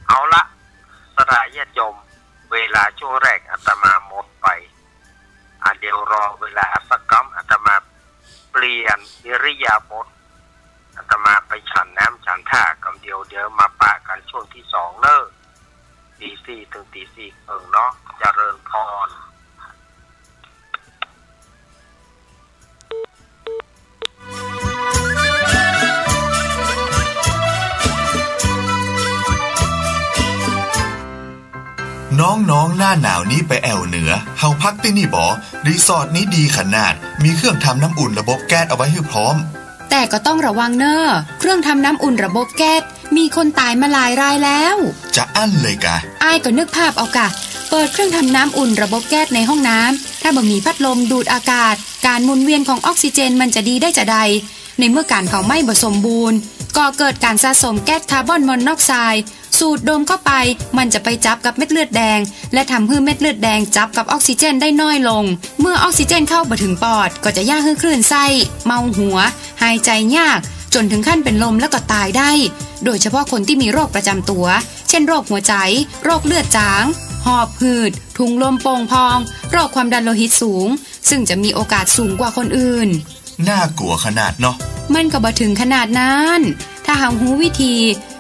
เอาละสถานญาติโยมเวลาช่วงแรกอาตมาหมดไปเดี๋ยวรอเวลาสักกัมอาตมาเปลี่ยนอิริยาบถอาตมาไปฉันน้ำฉันท่ากำเดียวมาปะกันช่วงที่2เนอะตี 4ถึงตี 4เนาะเจริญพรน้องๆหน้าหนาวนี้ไปแอวเหนือเฮาพักที่นี่บ่รีสอร์ทนี้ดีขนาดมีเครื่องทำน้ำอุ่นระบบแก๊สเอาไว้ให้พร้อมแต่ก็ต้องระวังเนอะเครื่องทำน้ำอุ่นระบบแก๊สมีคนตายมาหลายรายแล้วจะอั้นเลยกะอ้ายก็นึกภาพเอากะเปิดเครื่องทำน้ำอุ่นระบบแก๊สในห้องน้ำถ้าบ่มีพัดลมดูดอากาศการหมุนเวียนของออกซิเจนมันจะดีได้จะใดในเมื่อการเผาไหม้บ่สมบูรณ์ก็เกิดการสะสมแก๊สคาร์บอนมอนอกไซด์สูดดมเข้าไปมันจะไปจับกับเม็ดเลือดแดงและทำให้เม็ดเลือดแดงจับกับออกซิเจนได้น้อยลงเมื่อออกซิเจนเข้าบ่ถึงปอดก็จะยากให้คลื่นไส้เมาหัวหายใจยากจนถึงขั้นเป็นลมแล้วก็ตายได้โดยเฉพาะคนที่มีโรคประจำตัวเช่นโรคหัวใจโรคเลือดจางหอบหืดถุงลมโป่งพองโรคความดันโลหิตสูงซึ่งจะมีโอกาสสูงกว่าคนอื่นน่ากลัวขนาดเนาะมันก็บ่ถึงขนาดนั้นถ้าหารู้วิธี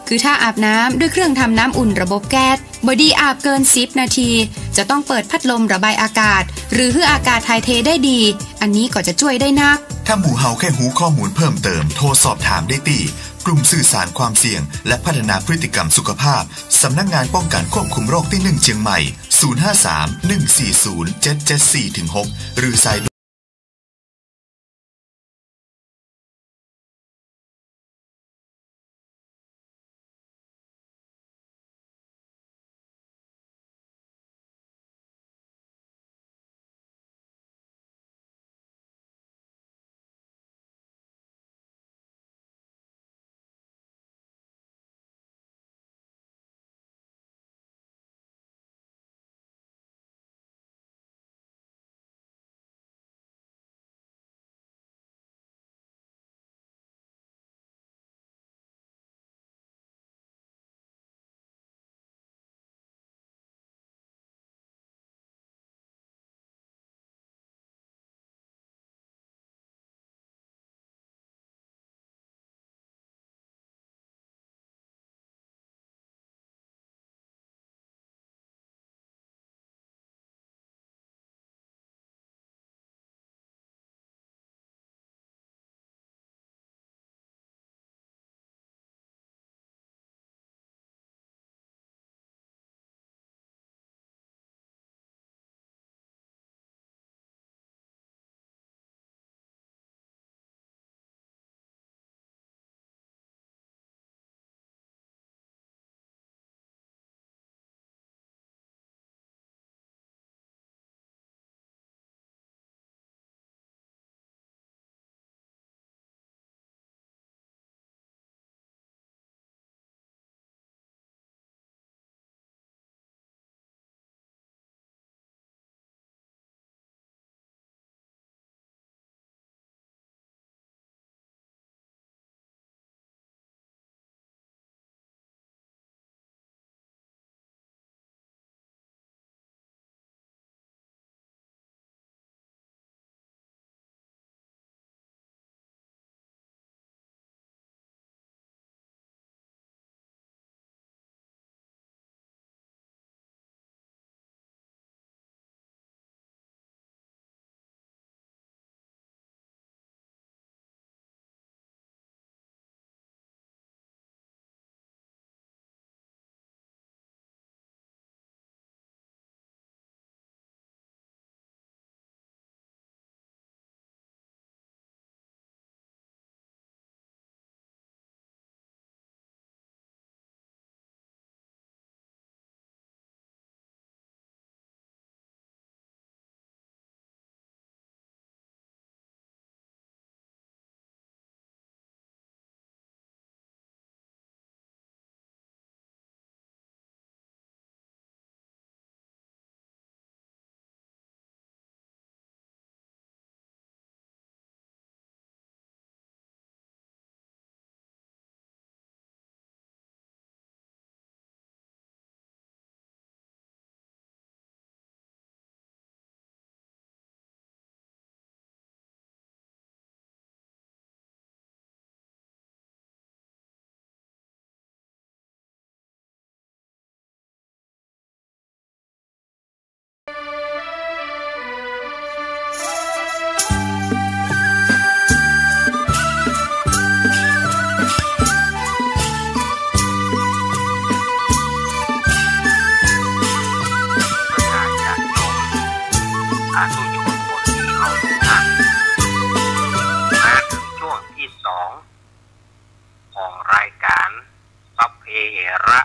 คือถ้าอาบน้ำด้วยเครื่องทำน้ำอุ่นระบบแก๊สบดีอาบเกิน10นาทีจะต้องเปิดพัดลมระบายอากาศหรือให้อากาศถ่ายเทได้ดีอันนี้ก็จะช่วยได้นักถ้าหมู่เฮาแค่หูข้อมูลเพิ่มเติมโทรสอบถามได้ที่กลุ่มสื่อสารความเสี่ยงและพัฒนาพฤติกรรมสุขภาพสำนักงานป้องกันควบคุมโรคที่1เชียงใหม่053-140-774-6หรือสายระ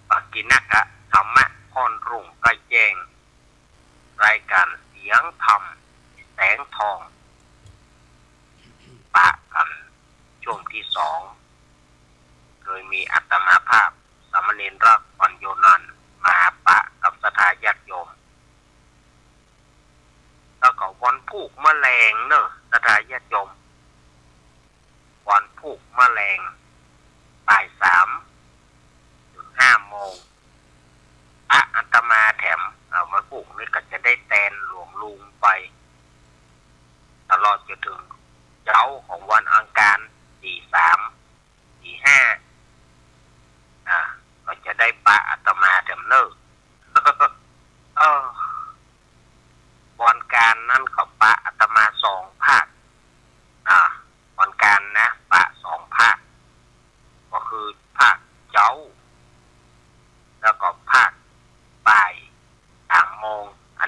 ปกิณกะธรรมะพรรุ่งใกล้แจ้งรายการเสียงธรรมแสงทองปะกันช่วงที่2โดยมีอาตมาภาพสามเณรรักปัญโยนันท์มาปะกับศรัทธาญาติโยมแล้วก็วันผูกแมลงเนอะศรัทธาญาติโยมวันผูกแมลงบ่าย 3 ถึง 5 โมงอาตมาแถมเอามาปลูกนี่ก็จะได้แตนหลวงลุงไปตลอดจนถึงเช้าของวันอังคารตี 3 ตี 5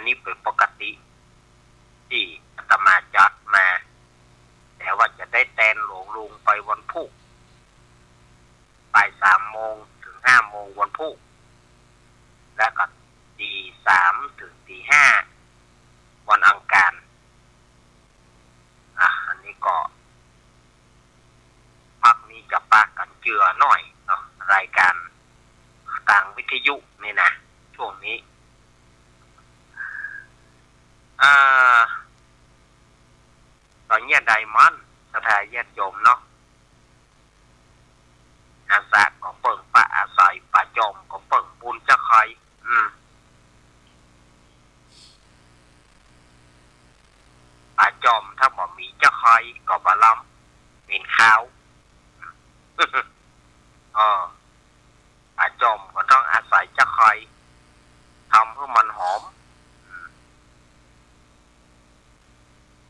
นี้เป็นปกติที่อาตมาจัดมาแต่ว่าจะได้แตนหลวงลุงไปวันพุธบ่าย3 โมงถึง5 โมงวันพุธและก็ตี 3 ถึงตี 5วันอังคารอันนี้ก็พักนี้จะปากันเจือหน่อยเนาะรายการต่างวิทยุนี่นะช่วงนี้ตอนนี้ไดมอนด์สถานญาติโยมเนาะอาสาก็เปิ่งปะอาศัยปะจอมก็เปิ่งบุญจะใครปะจอมถ้าบ่มีจะใครก็บะล้ำเป็นข้าวปะจอมก็ต้องอาศัยจะใครทำให้มันหอม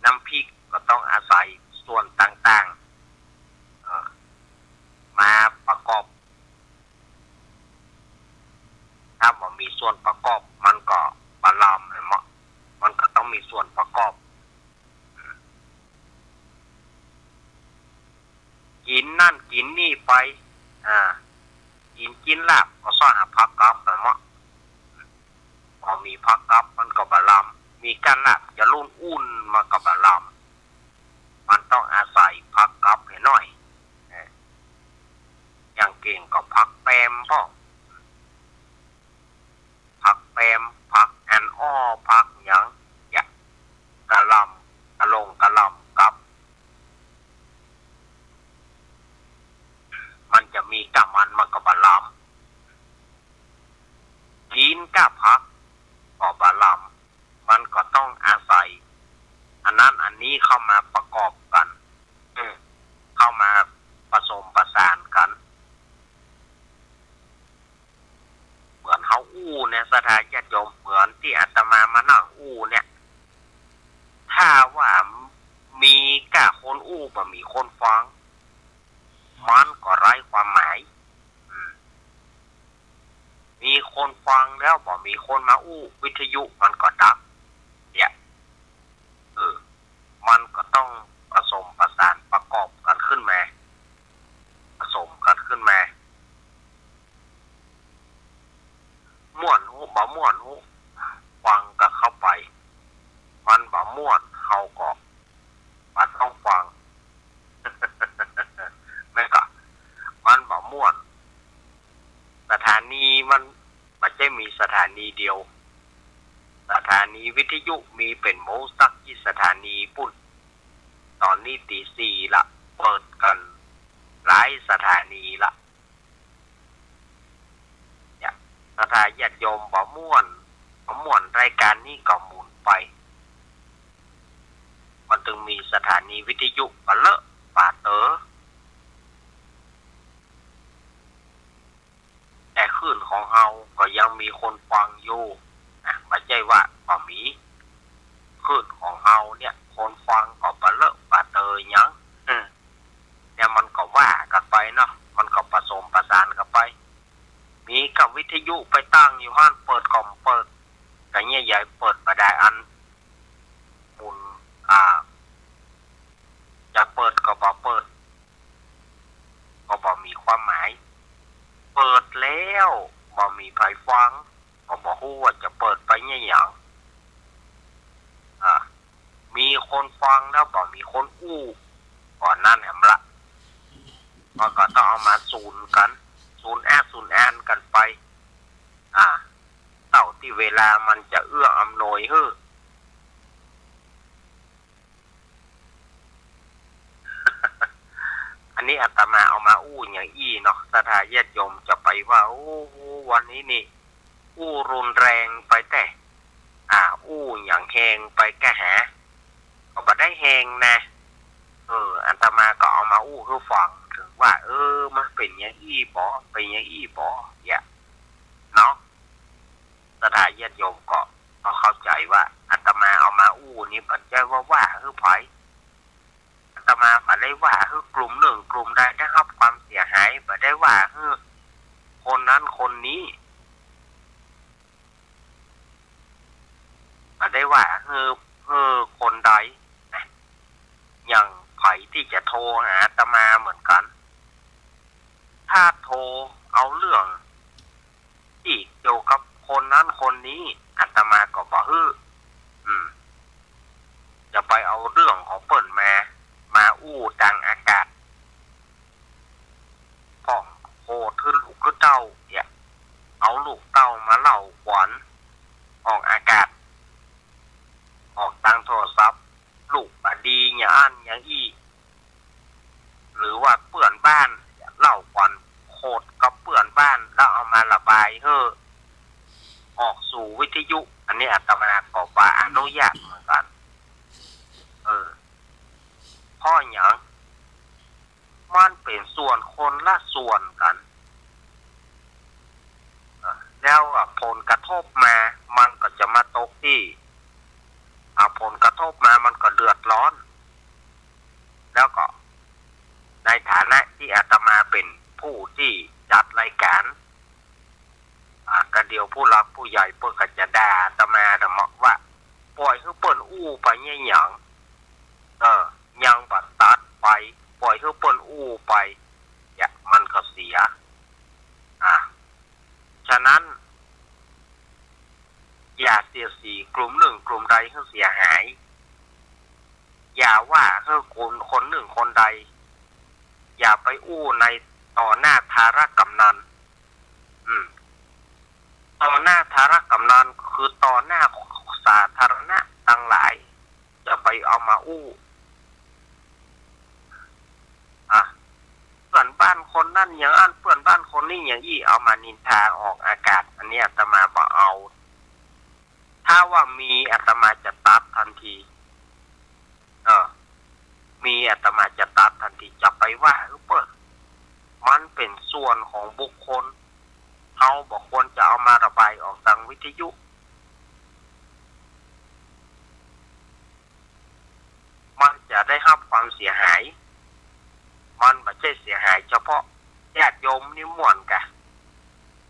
น้ำพริกก็ต้องอาศัยส่วนต่างๆมาประกอบถ้ามันมีส่วนประกอบมันก็บาลามมันก็ต้องมีส่วนประกอบกินนั่นกินนี่ไปกินลาบก็ซ่อนหาผักกับพอมีผักกับมันก็บาลามมีการลาบจะรุ่นอุ่นมากับบาลามมันต้องอาศัยผักกับให้หน่อยอย่างเก่งก็ผักแปมพ่อผักแปมผักแอนอ้อผักหยังอย่างกะหล่ำกะลงกะหล่ำกับมันจะมีกะมันมากับบาลามกินกะผักก็บาลามมันก็ต้องอาศัยอันนั้นอันนี้เข้ามาประกอบกันเข้ามาผสมประสานกันเหมือนเขาอู้เนี่ยสถานญาติโยมเหมือนที่อาตมามานั่งอู้เนี่ยถ้าว่ามีกะคนอู้บ่มีคนฟังมันก็ไร้ความหมายมีคนฟังแล้วบ่มีคนมาอู้วิทยุมันก็ดับเนี่ยมันก็ต้องผสมประสานประกอบกันขึ้นมาผสมกันขึ้นมาม่วนหูบ่ม่วนหูฟังก็เข้าไปมันบ่ม่วนเขาก็มันต้องฟัง ไม่ก็มันบ่ม่วนสถานีมันไม่ใช่มีสถานีเดียวสถานีวิทยุมีเป็นโมสักที่สถานีปุ่นตอนนี้ตี 4ละเปิดกันหลายสถานีละเนี่ยสถานญาติโยมบ่ม่วนรายการนี้ก็หมุนไปมันจึงมีสถานีวิทยุปะเลอะป่าเต๋อแต่คลื่นของเฮาก็ยังมีคนฟังอยู่ไม่ใช่ว่าบ่มีคลื่นของเฮาเนี่ยคนฟังก็ปะเลอะป่าเต๋อยังเนี่ยมันก็ว่ากันไปเนาะมันก็ผสมประสานกันไปมีกับวิทยุไปตั้งอยู่ห้านเปิดกล่อมเปิดแต่เนี่ยใหญ่เปิดประได้อันมุนจะเปิดก็บ่เปิดก็บ่มีความหมายเปิดแล้วบ่มีไผฟังก็บ่ฮู้ว่าจะเปิดไปเนี่ยหยังมีคนฟังแล้วบ่มีคนอู้ก่อนนั่นแหมละมันก็ต้องเอามาศูนย์กันศูนย์แอนกันไปเต่าที่เวลามันจะเอื้ออำนวยอันนี้อาตมาเอามาอู้อย่างอี้เนาะสถานญาติโยมจะไปว่าโอ้วันนี้นี่อู้รุนแรงไปแต่อู้อย่างแหงไปแก่หาก็บ่ได้แหงนะอาตมาก็เอามาอู้คือฟังถึงว่ามันเป็นอย่างอี้บ่เป็นอย่างอี้บ่เนี่ยเนาะสถานญาติโยมก็เข้าใจว่าอาตมาเอามาอู้นี่ปัจจัยว่าคือไผอาตมาบ่ได้ว่าคือกลุ่มหนึ่งกลุ่มใดได้รับความเสียหายบ่ได้ว่าคือคนนั้นคนนี้ เอาเรื่องที่เกี่ยวกับคนนั้นคนนี้อาตมาก็บอกจะไปเอาเรื่องของเปิ่นมาอู้ดังอากาศพ่องโคทึ่ลูกก็เต้าเนี่ยเอาลูกเต้ามาเล่าขวัญออกอากาศออกทางโทรศัพท์ลูกบดีอย่างอันอย่างอี้หรือว่าเปื่อนบ้านเล่าขวัญโคตรกับเปื่อนบ้านแล้วเอามาระบายออกสู่วิทยุอันนี้อาตมาก็ว่าอนุญาตเหมือนกันพ่ออย่างมันเป็นส่วนคนละส่วนกันแล้วผลกระทบมามันก็จะมาตกที่ผลกระทบมามันก็เดือดร้อนแล้วก็ในฐานะที่อาตมาเป็นผู้ที่จัดรายการกระเดียวผู้รักผู้ใหญ่เปิ่นก็จะด่าอาตมาแต่บอกว่าปล่อยให้เปิ่นอู้ไปเนี่ยหยังยังบัดตัดไปปล่อยให้เปิ่นอู้ไปเนี่ยมันก็เสียฉะนั้นอย่าเสียสีกลุ่มหนึ่งกลุ่มใดให้เสียหายอย่าว่าให้คนหนึ่งคนใดอย่าไปอู้ในต่อหน้าธารกำนันต่อหน้าธารกำนันคือต่อหน้าสาธารณะทั้งหลายจะไปเอามาอู้เพื่อนบ้านคนนั่นอย่างอันเพื่อนบ้านคนนี้อย่างอี้เอามานินทาออกอากาศอันนี้อาตมาบอกเอาถ้าว่ามีอาตมาจะตัดทันทีมีอาตมาจะตัดทันทีจะไปว่าเปิดมันเป็นส่วนของบุคคลเขาบอกควรจะเอามาระบายออกทางวิทยุมันจะได้รับความเสียหายมันไม่ใช่เสียหายเฉพาะญาติโยมนี่ม่วนกัน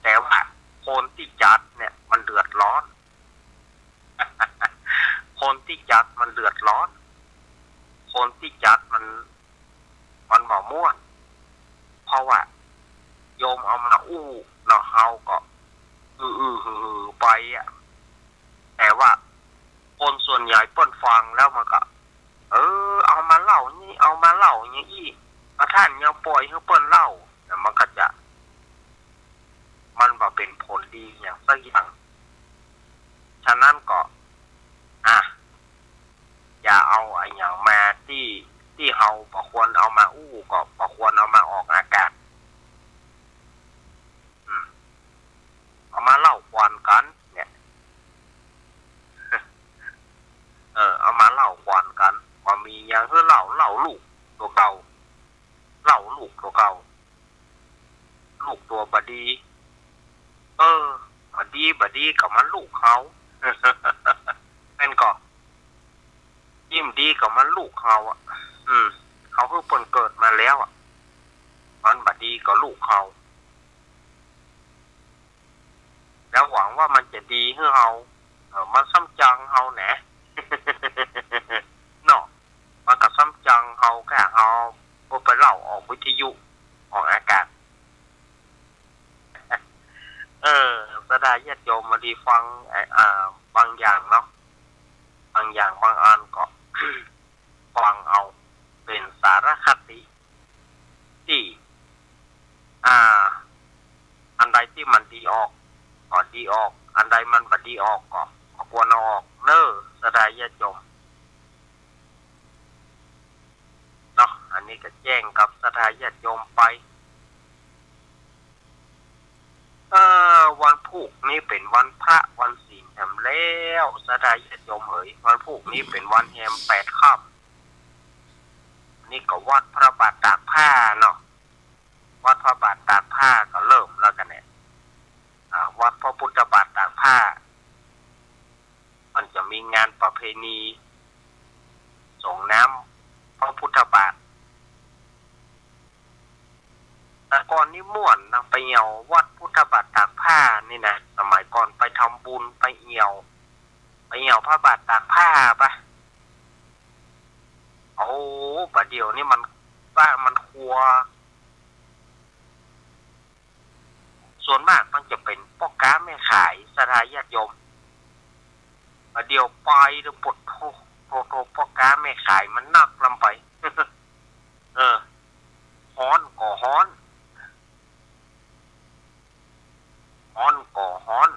แต่ว่าคนที่จัดเนี่ยมันเดือดร้อน คนที่จัดมันเดือดร้อนคนที่จัดมันบ่ม่วนเพราะว่าโยมเอามาอู้เนาะเฮาก็ไปแต่ว่าคนส่วนใหญ่เปิ้นฟังแล้วมันก็เอามาเล่านี่เอามาเล่าอย่างอี้ท่านยังปล่อยให้เปิ้นเล่าแต่มันก็จะมันบ่เป็นผลดีอย่างสักอย่างฉะนั้นก็อย่าเอาไอ้อย่างมาที่เฮาบ่ควรเอามาอู้ก็บ่ควรเอามาออกอากาศเอามาเล่าควันกันเนี่ยเอามาเล่าควันกันว่ามีอย่างคือเล่าลูกตัวเก่าเล่าลูกตัวเก่าลูกตัวบดีบดีกับมันลูกเขาเป็นก็ยิ้มดีกับมันลูกเขาเขาเพิ่งเปิ่นเกิดมาแล้วมันบดีกับลูกเขาแล้วหวังว่ามันจะดีให้เรามันซ้ำจังเราแหนะเนาะมันก็ซ้ำจังเราแค่เอาไปเล่าออกวิทยุออกอากาศสดาญาติโยมมาดีฟังบางอย่างเนาะบางอย่างบางอันก็ ฟังเอาเป็นสารคติที่อันใดที่มันดีออกก็ดีออกอันใดมันบ่ดีออกก็ควรเอาออกสดาญาติโยมเนาะอันนี้ก็แจ้งกับสดาญาติโยมไปวันพุธนี้เป็นวันพระวันศีลแห่งแล้วสดาญาติโยมวันพุธนี้เป็นวันแห่ง8 ค่ำนี่ก็วัดพระบาทตากผ้าเนาะวัดพระบาทตากผ้าก็เริ่มแล้วกันเนี่ยวัดพระพุทธบาทตากผ้ามันจะมีงานประเพณีส่งน้ำพระพุทธบาทแต่ก่อนนี่ม่วนนะไปเอี่ยววัดพุทธบาทตากผ้านี่นะสมัยก่อนไปทำบุญไปเอี่ยวพระบาทตากผ้าปะบัดเดียวนี่มันว่ามันครัว ส่วนมากมันจะเป็นพ่อค้าแม่ขายสถาญาติโยมเดียวไปเดี๋ยวปวดโทพ่อค้าแม่ขายมันนักลำไป ฮ้อนก่อฮ้อนก่อฮ้อน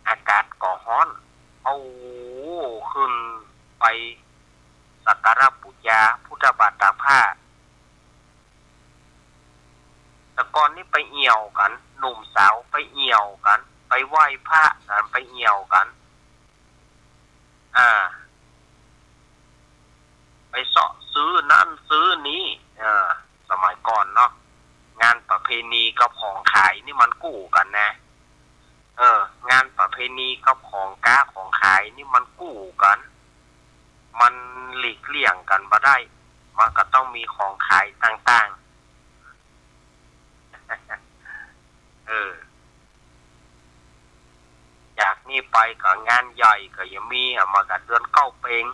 อากาศก่อฮ้อนเอาขึ้นไปสักการะบูชาพุทธบาทตากผ้าแต่ก่อนนี่ไปเอี่ยวกันหนุ่มสาวไปเอี่ยวกันไปไหว้พระกันไปเอี่ยวกันไปเสาะซื้อนั่นซื้อนี้สมัยก่อนเนาะงานประเพณีกับของขายนี่มันกู้กันนะงานประเพณีกับของค้าของขายนี่มันกู้กันมันหลีกเลี่ยงกันบ่ได้มันก็ต้องมีของขายต่างๆจากนี้ไปก็งานใหญ่ก็ยังมีมากับเดือนเก้าเปง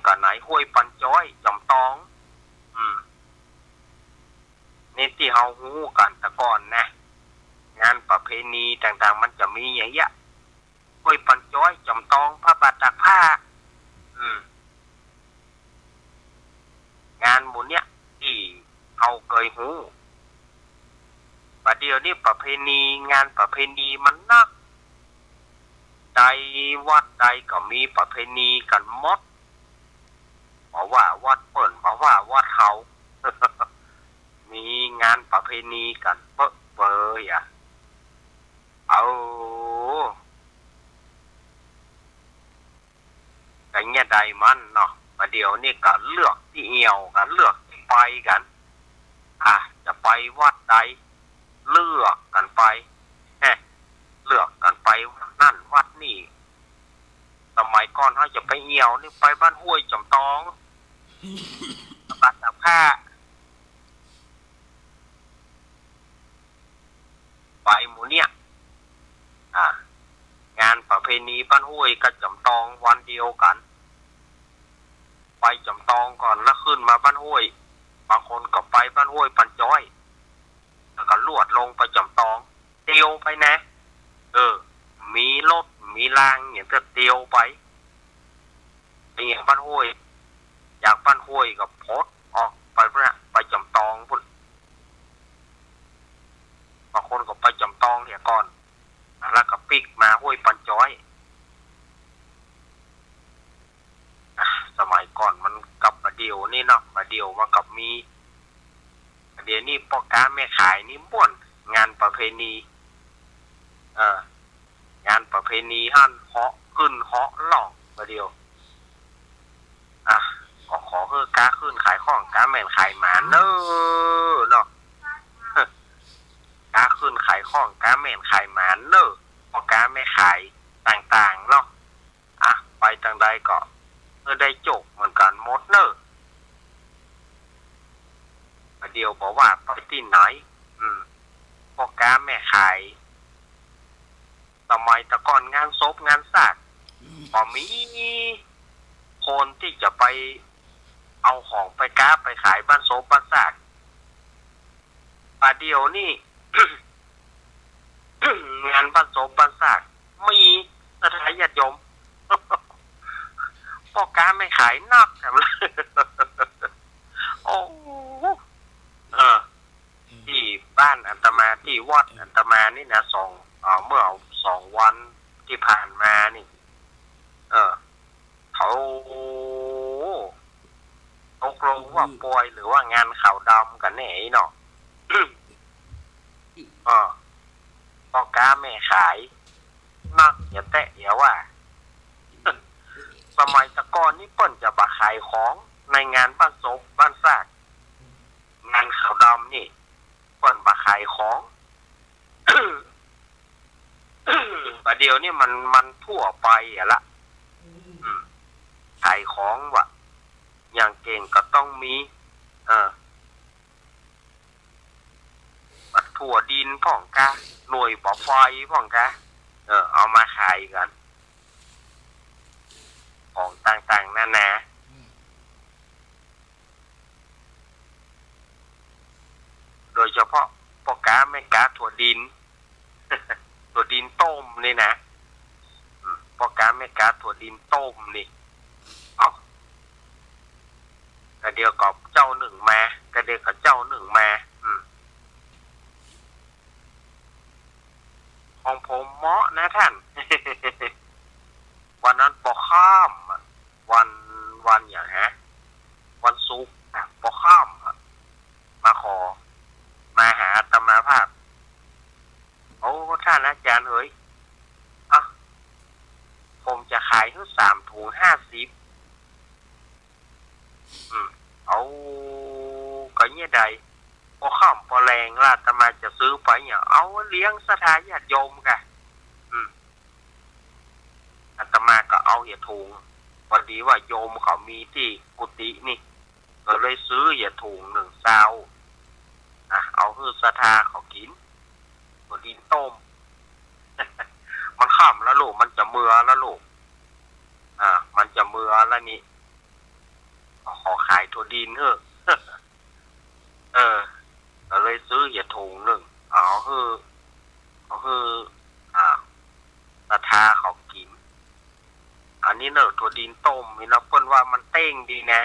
กับไหนห้วยปันจ้อยจำตองนี่ที่เฮาฮู้กันแต่ก่อนนะงานประเพณีต่างๆมันจะมีอย่างเงี้ยห้วยปันจ้อยจำตองพระบาทตากผ้างานหมู่เนี้ยที่เฮาเคยฮู้บัดเดี๋ยวนี้ประเพณีงานประเพณีมันนักใดวัดใดก็มีประเพณีกันหมดเพราะว่าวัดเปิ่นเพราะว่าวัดเฮา มีงานประเพณีกันเปยกันเนี่ยใดมันเนาะบัดเดี๋ยวนี้ก็เลือกที่เอี่ยวกันเลือกที่ไปกันจะไปวัดใดเลือกกันไปเลือกกันไปนั่นวัดนี่สมัยก่อนเขาจะไปเอี่ยวนี่ไปบ้านห้วยจำตองบ้านตากผ้าไปหมู่เนี่ยงานประเพณีบ้านห้วยกับจำตองวันเดียวกันไปจำตองก่อนแล้วขึ้นมาบ้านห้วยบางคนก็ไปบ้านห้วยปันจ้อยแล้วก็ลวดลงไปจำตองเตียวไปนะมีรถมีรางอย่างจะเตียวไปอย่างบ้านห้วยอยากบ้านห้วยกับพดออกไปเนี่ยไปจำตองพุ่นบางคนก็ไปจำตองเนี่ยก่อนแล้วก็ปิกมาห้วยปันจ้อยสมัยก่อนมันกับมาเดียวนี่เนาะมาเดียวมากับมีเดี๋ยวนี้พ่อค้าแม่ขายนี่ม่วนงานประเพณีงานประเพณีฮั่นเหาะขึ้นเหาะล่องมาเดียวก็ขอเฮือกาขึ้นขายของกาแม่นขายหมาเนาะกาขึ้นขายของกาแม่นขายหมาพอกาไม่ขายต่างๆเนาะไปทางใดก็ได้จกเหมือนกันหมดมาเดียวบอกว่าไปที่ไหนพ่อกาแม่ขายสมัยตะก่อนงานศพงานศาสตร์พอมีคนที่จะไปเอาของไปค้าไปขายบ้านศพบ้านศาสตร์มาเดียวนี่ งานบ้านศพบ้านศาสตร์มีสถานญาติโยม พ่อกาไม่ขายนักแบบโอ้ที่บ้านอัตมาที่วัดอัตมานี่นะเมื่อ2 วันที่ผ่านมานี่เขาตกลงว่าปล่อยหรือว่างานขาวดำกันแน่เนาะพ่อกาแม่ขายนักอย่าแตะอย่าว่าสมัยตะก่อนนี่เปิ้นจะมาขายของในงานบ้านศพบ้านซากงานขาวดำนี่เปิ้นมาขายของ ประเดี๋ยวนี่มันทั่วไปละขายของว่ะอย่างเก่งก็ต้องมีถั่วดินพ่องกาหน่วยปอไฟพ่องกาเอามาขายกันของต่างๆนานา ยเฉพาะพ่อกาแม่กาถั่วดิน ถั่วดินต้มนี่นะพ่อกาแม่กาถั่วดินต้มนี่เอากระเดียวกับเจ้าหนึ่งมากระเดียวกับเจ้าหนึ่งมาของผมเหมาะนะท่าน วันนั้นปอข้ามวันอย่างฮะวันศุกร์ปอข้ามมาขอมาหาอาตมาภาพโอ้ท่านอาจารย์เฮ้ยอ่ะผมจะขายให้3 ถุง 50เอาก็เงี้ยใดพอข้ามพอแรงล่ะอาตมาจะซื้อไปเนี่ยเอาเลี้ยงสถานญาติโยมกะอาตมาก็เอาอย่าถุงพอดีว่าโยมเขามีที่กุฏินี่ก็เลยซื้ออย่าถุง1 ซาวเอาฮือสถาเขากินถั่วดินต้ม มันข้ามแล้วลูกมันจะเมื่อแล้วลูกมันจะเมื่อแล้วนี่ขอขายถั่วดินเถอะ ก็เลยซื้ออย่าถุง1เอาฮือสถาเขากินอันนี้เนอะถั่วดินต้มนี่นะเพิ่นว่ามันเต้งดีนะ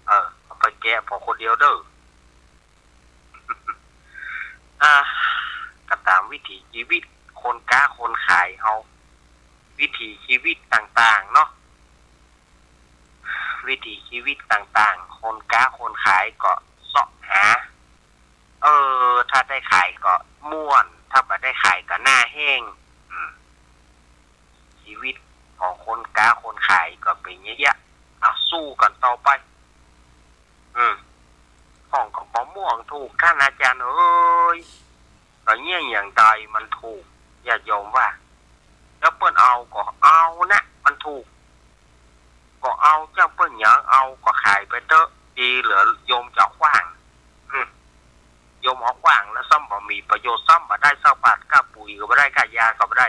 เอาไปแกะพอคนเดียวเด้อ ก็ตามวิถีชีวิตคนค้าคนขายเฮาวิถีชีวิตต่างๆเนาะวิถีชีวิตต่างๆคนค้าคนขายก็เสาะหาถ้าได้ขายก็ม่วนถ้าไม่ได้ขายก็หน้าแห้งชีวิตของคนค้าคนขายก็เป็นเยอะๆสู้กันต่อไปห้องของม่วงถูกท่านอาจารย์เอ้ยก็เงี้ยอย่างใดมันถูกอย่าโยมว่าแล้วเปิ้นเอาก็เอานะมันถูกก็เอาเจ้าเปิ้นยังเอาก็ขายไปเถอะดีเหลือโยมจะขว้างโยมเอาขว้างแล้วซ่อมบ่มีประโยชน์ซ่อมบ่ได้เศร้าบาทค่าปุ๋ยก็บ่ได้ค่ายาก็บ่ได้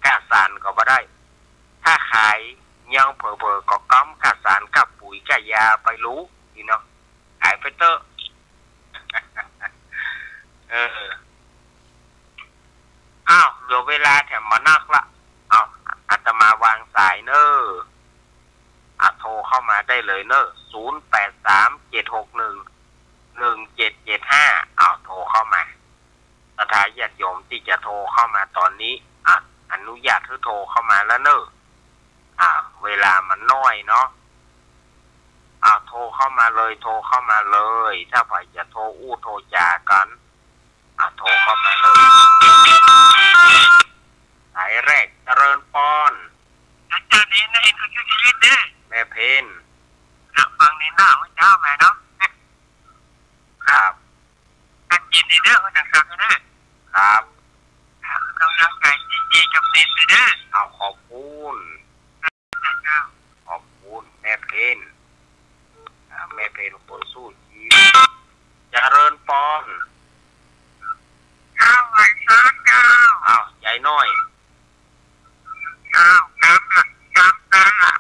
ค่าสารก็บ่ได้ถ้าขายยังเผลอๆก็ก้ำค่าสารค่าปุ๋ยค่ายาไปรู้นี่เนาะขายไปเถอะ เหลือเวลาแถมมานักละอาตมาวางสายเนอโทรเข้ามาได้เลยเนอ0837611775โทรเข้ามาสถานญาติโยมที่จะโทรเข้ามาตอนนี้อนุญาตให้โทรเข้ามาแล้วเนอเวลามันน้อยเนาะโทรเข้ามาเลยถ้าใครจะโทรโทรจากันโทรเข้ามาเลยสายแรกเจริญปอนอาจารย์นี่ในคุณชีวิตเด้อแม่เพนฟังในหน้าว่าเจ้าแม่เนาะครับการกินในเด้อว่าจังสักนะครับกำลังใจดีๆจำเป็นเด้อขอบคุณขอบคุณแม่เพนคนสู้ชีวิตเจริญปอนวันซ้อนใหญ่น้อยกำ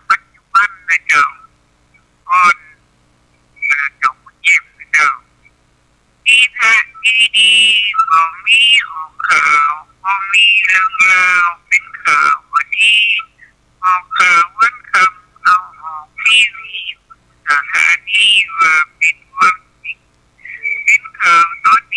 ปัจจุบันนะเจ้าคนจงยิ้มเจ้าดีแท้ดีบ่มีออกข่าวบ่มีเรื่องราวเป็นข่าววันนี้ออกข่าววันคำเอาออกทีวีสถานีว่าเป็นวันจริงเป็นข่าวตอนนี้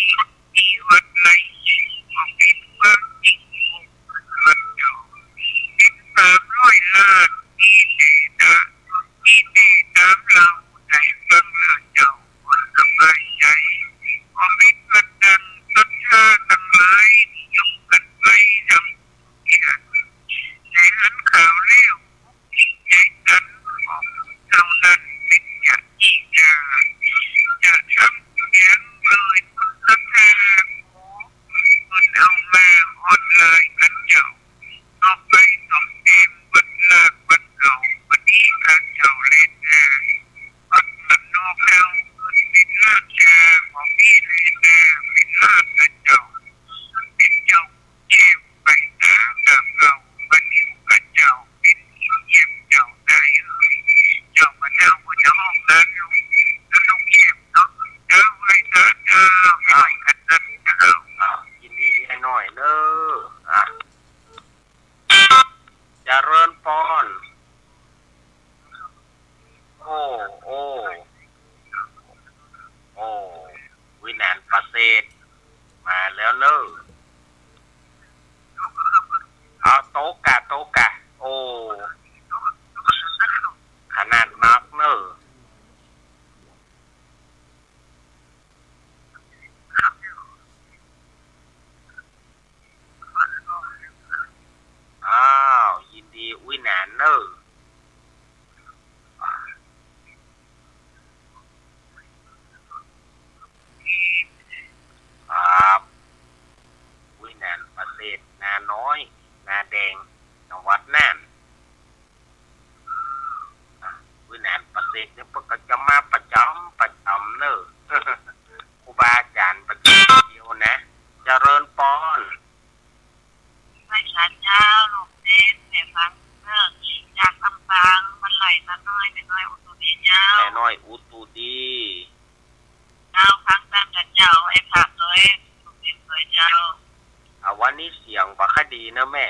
วันนี้เสียงบ่ค่อยดีนะแม่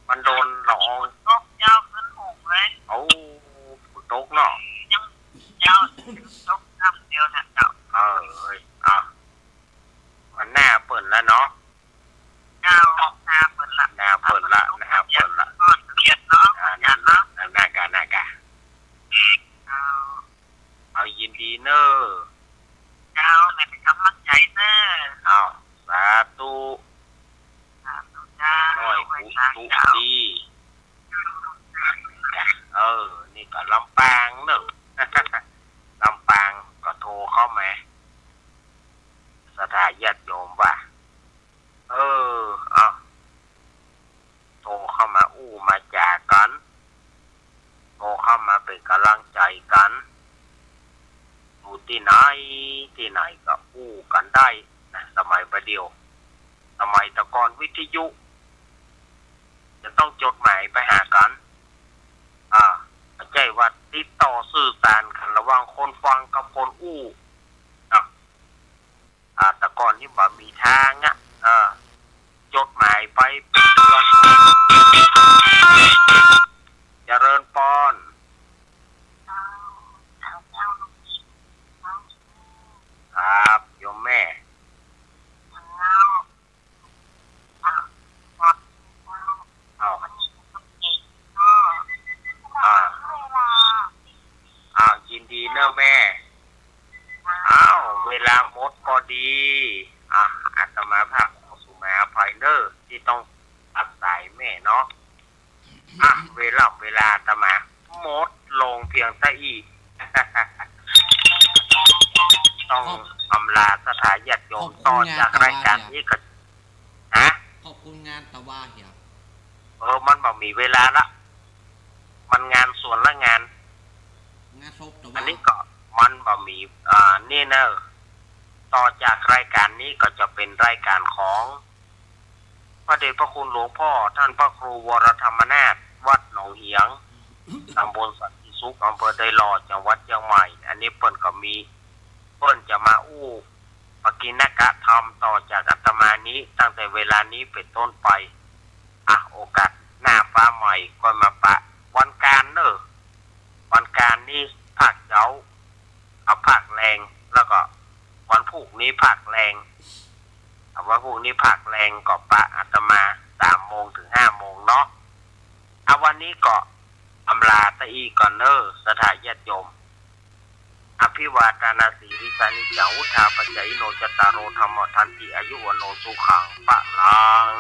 มันโดนละอองตกยาวขึ้นหงเลยเอาตกเนาะยังยาวตกน้ำเดียวเนี่ยเจ้ามันหน้าเปิดแล้วเนาะยาวหน้าเปิดละหน้าเปิดละเกียดเนาะหน้ากะเอายินดีเนอะยาวในเป็นกำลังใจเนอะเอาสาธุจ้าหน่อยทุกดีนี่ก็ลำปางเนอะลำปางก็โทรเข้ามาสถาญาติโยมว่าโทรเข้ามามาจากกันโทรเข้ามาเป็นกำลังใจกันอยู่ที่ไหนก็กันได้นะสมัยประเดี๋ยวสมัยตะกอนวิทยุจะต้องจดหมายไปหากันใจว่าติดต่อสื่อสารกันระหว่างคนฟังกับคนตะกอนที่บ่มีทางจดหมายไปเป็นเดือนเจริญปอนครับโยมแม่ยินดีเนอะแม่เวลาหมดก็ดีอาตมาภาพสุมาภัยเนอร์ที่ต้องตัดสายแม่เนาะเวลาอาตมาหมดลงเพียงซะอีก ต้องอำลาสถาญาติโยมต่อจากรายการนี้ก็ขอบคุณงานตะว่าเหี่ยมันบ่มีเวลาละมันงานส่วนละงานศพตะว่าอันนี้ก็มันบ่มีนี่เนอะต่อจากรายการนี้ก็จะเป็นรายการของพระเดชพระคุณหลวงพ่อท่านพระครูวรธรรมนาถวัดหนองเหียงตำบลสันติสุขอำเภอไดหลอจังหวัดเชียงใหม่อันนี้เพิ่นก็มีเพิ่นจะมาปกิณกะธรรมต่อจากอาตมานี้ตั้งแต่เวลานี้เป็นต้นไปโอกาสหน้าฟ้าใหม่ก็มาปะวันการเนอะวันการนี้ภาคเจ้าภาคแรงแล้วก็วันพุธนี้ภาคแรงวันพุธนี้ภาคแรงก็ปะอาตมา3 โมงถึง 5 โมงเนาะวันนี้ก็อำลาตะอีก่อนเนอะสถาญาติโยมอภิวาทนาสีริสานิจังวุธาปัจจยโนจตารโรธรรมทันติอายุวโนสุขังปะลัง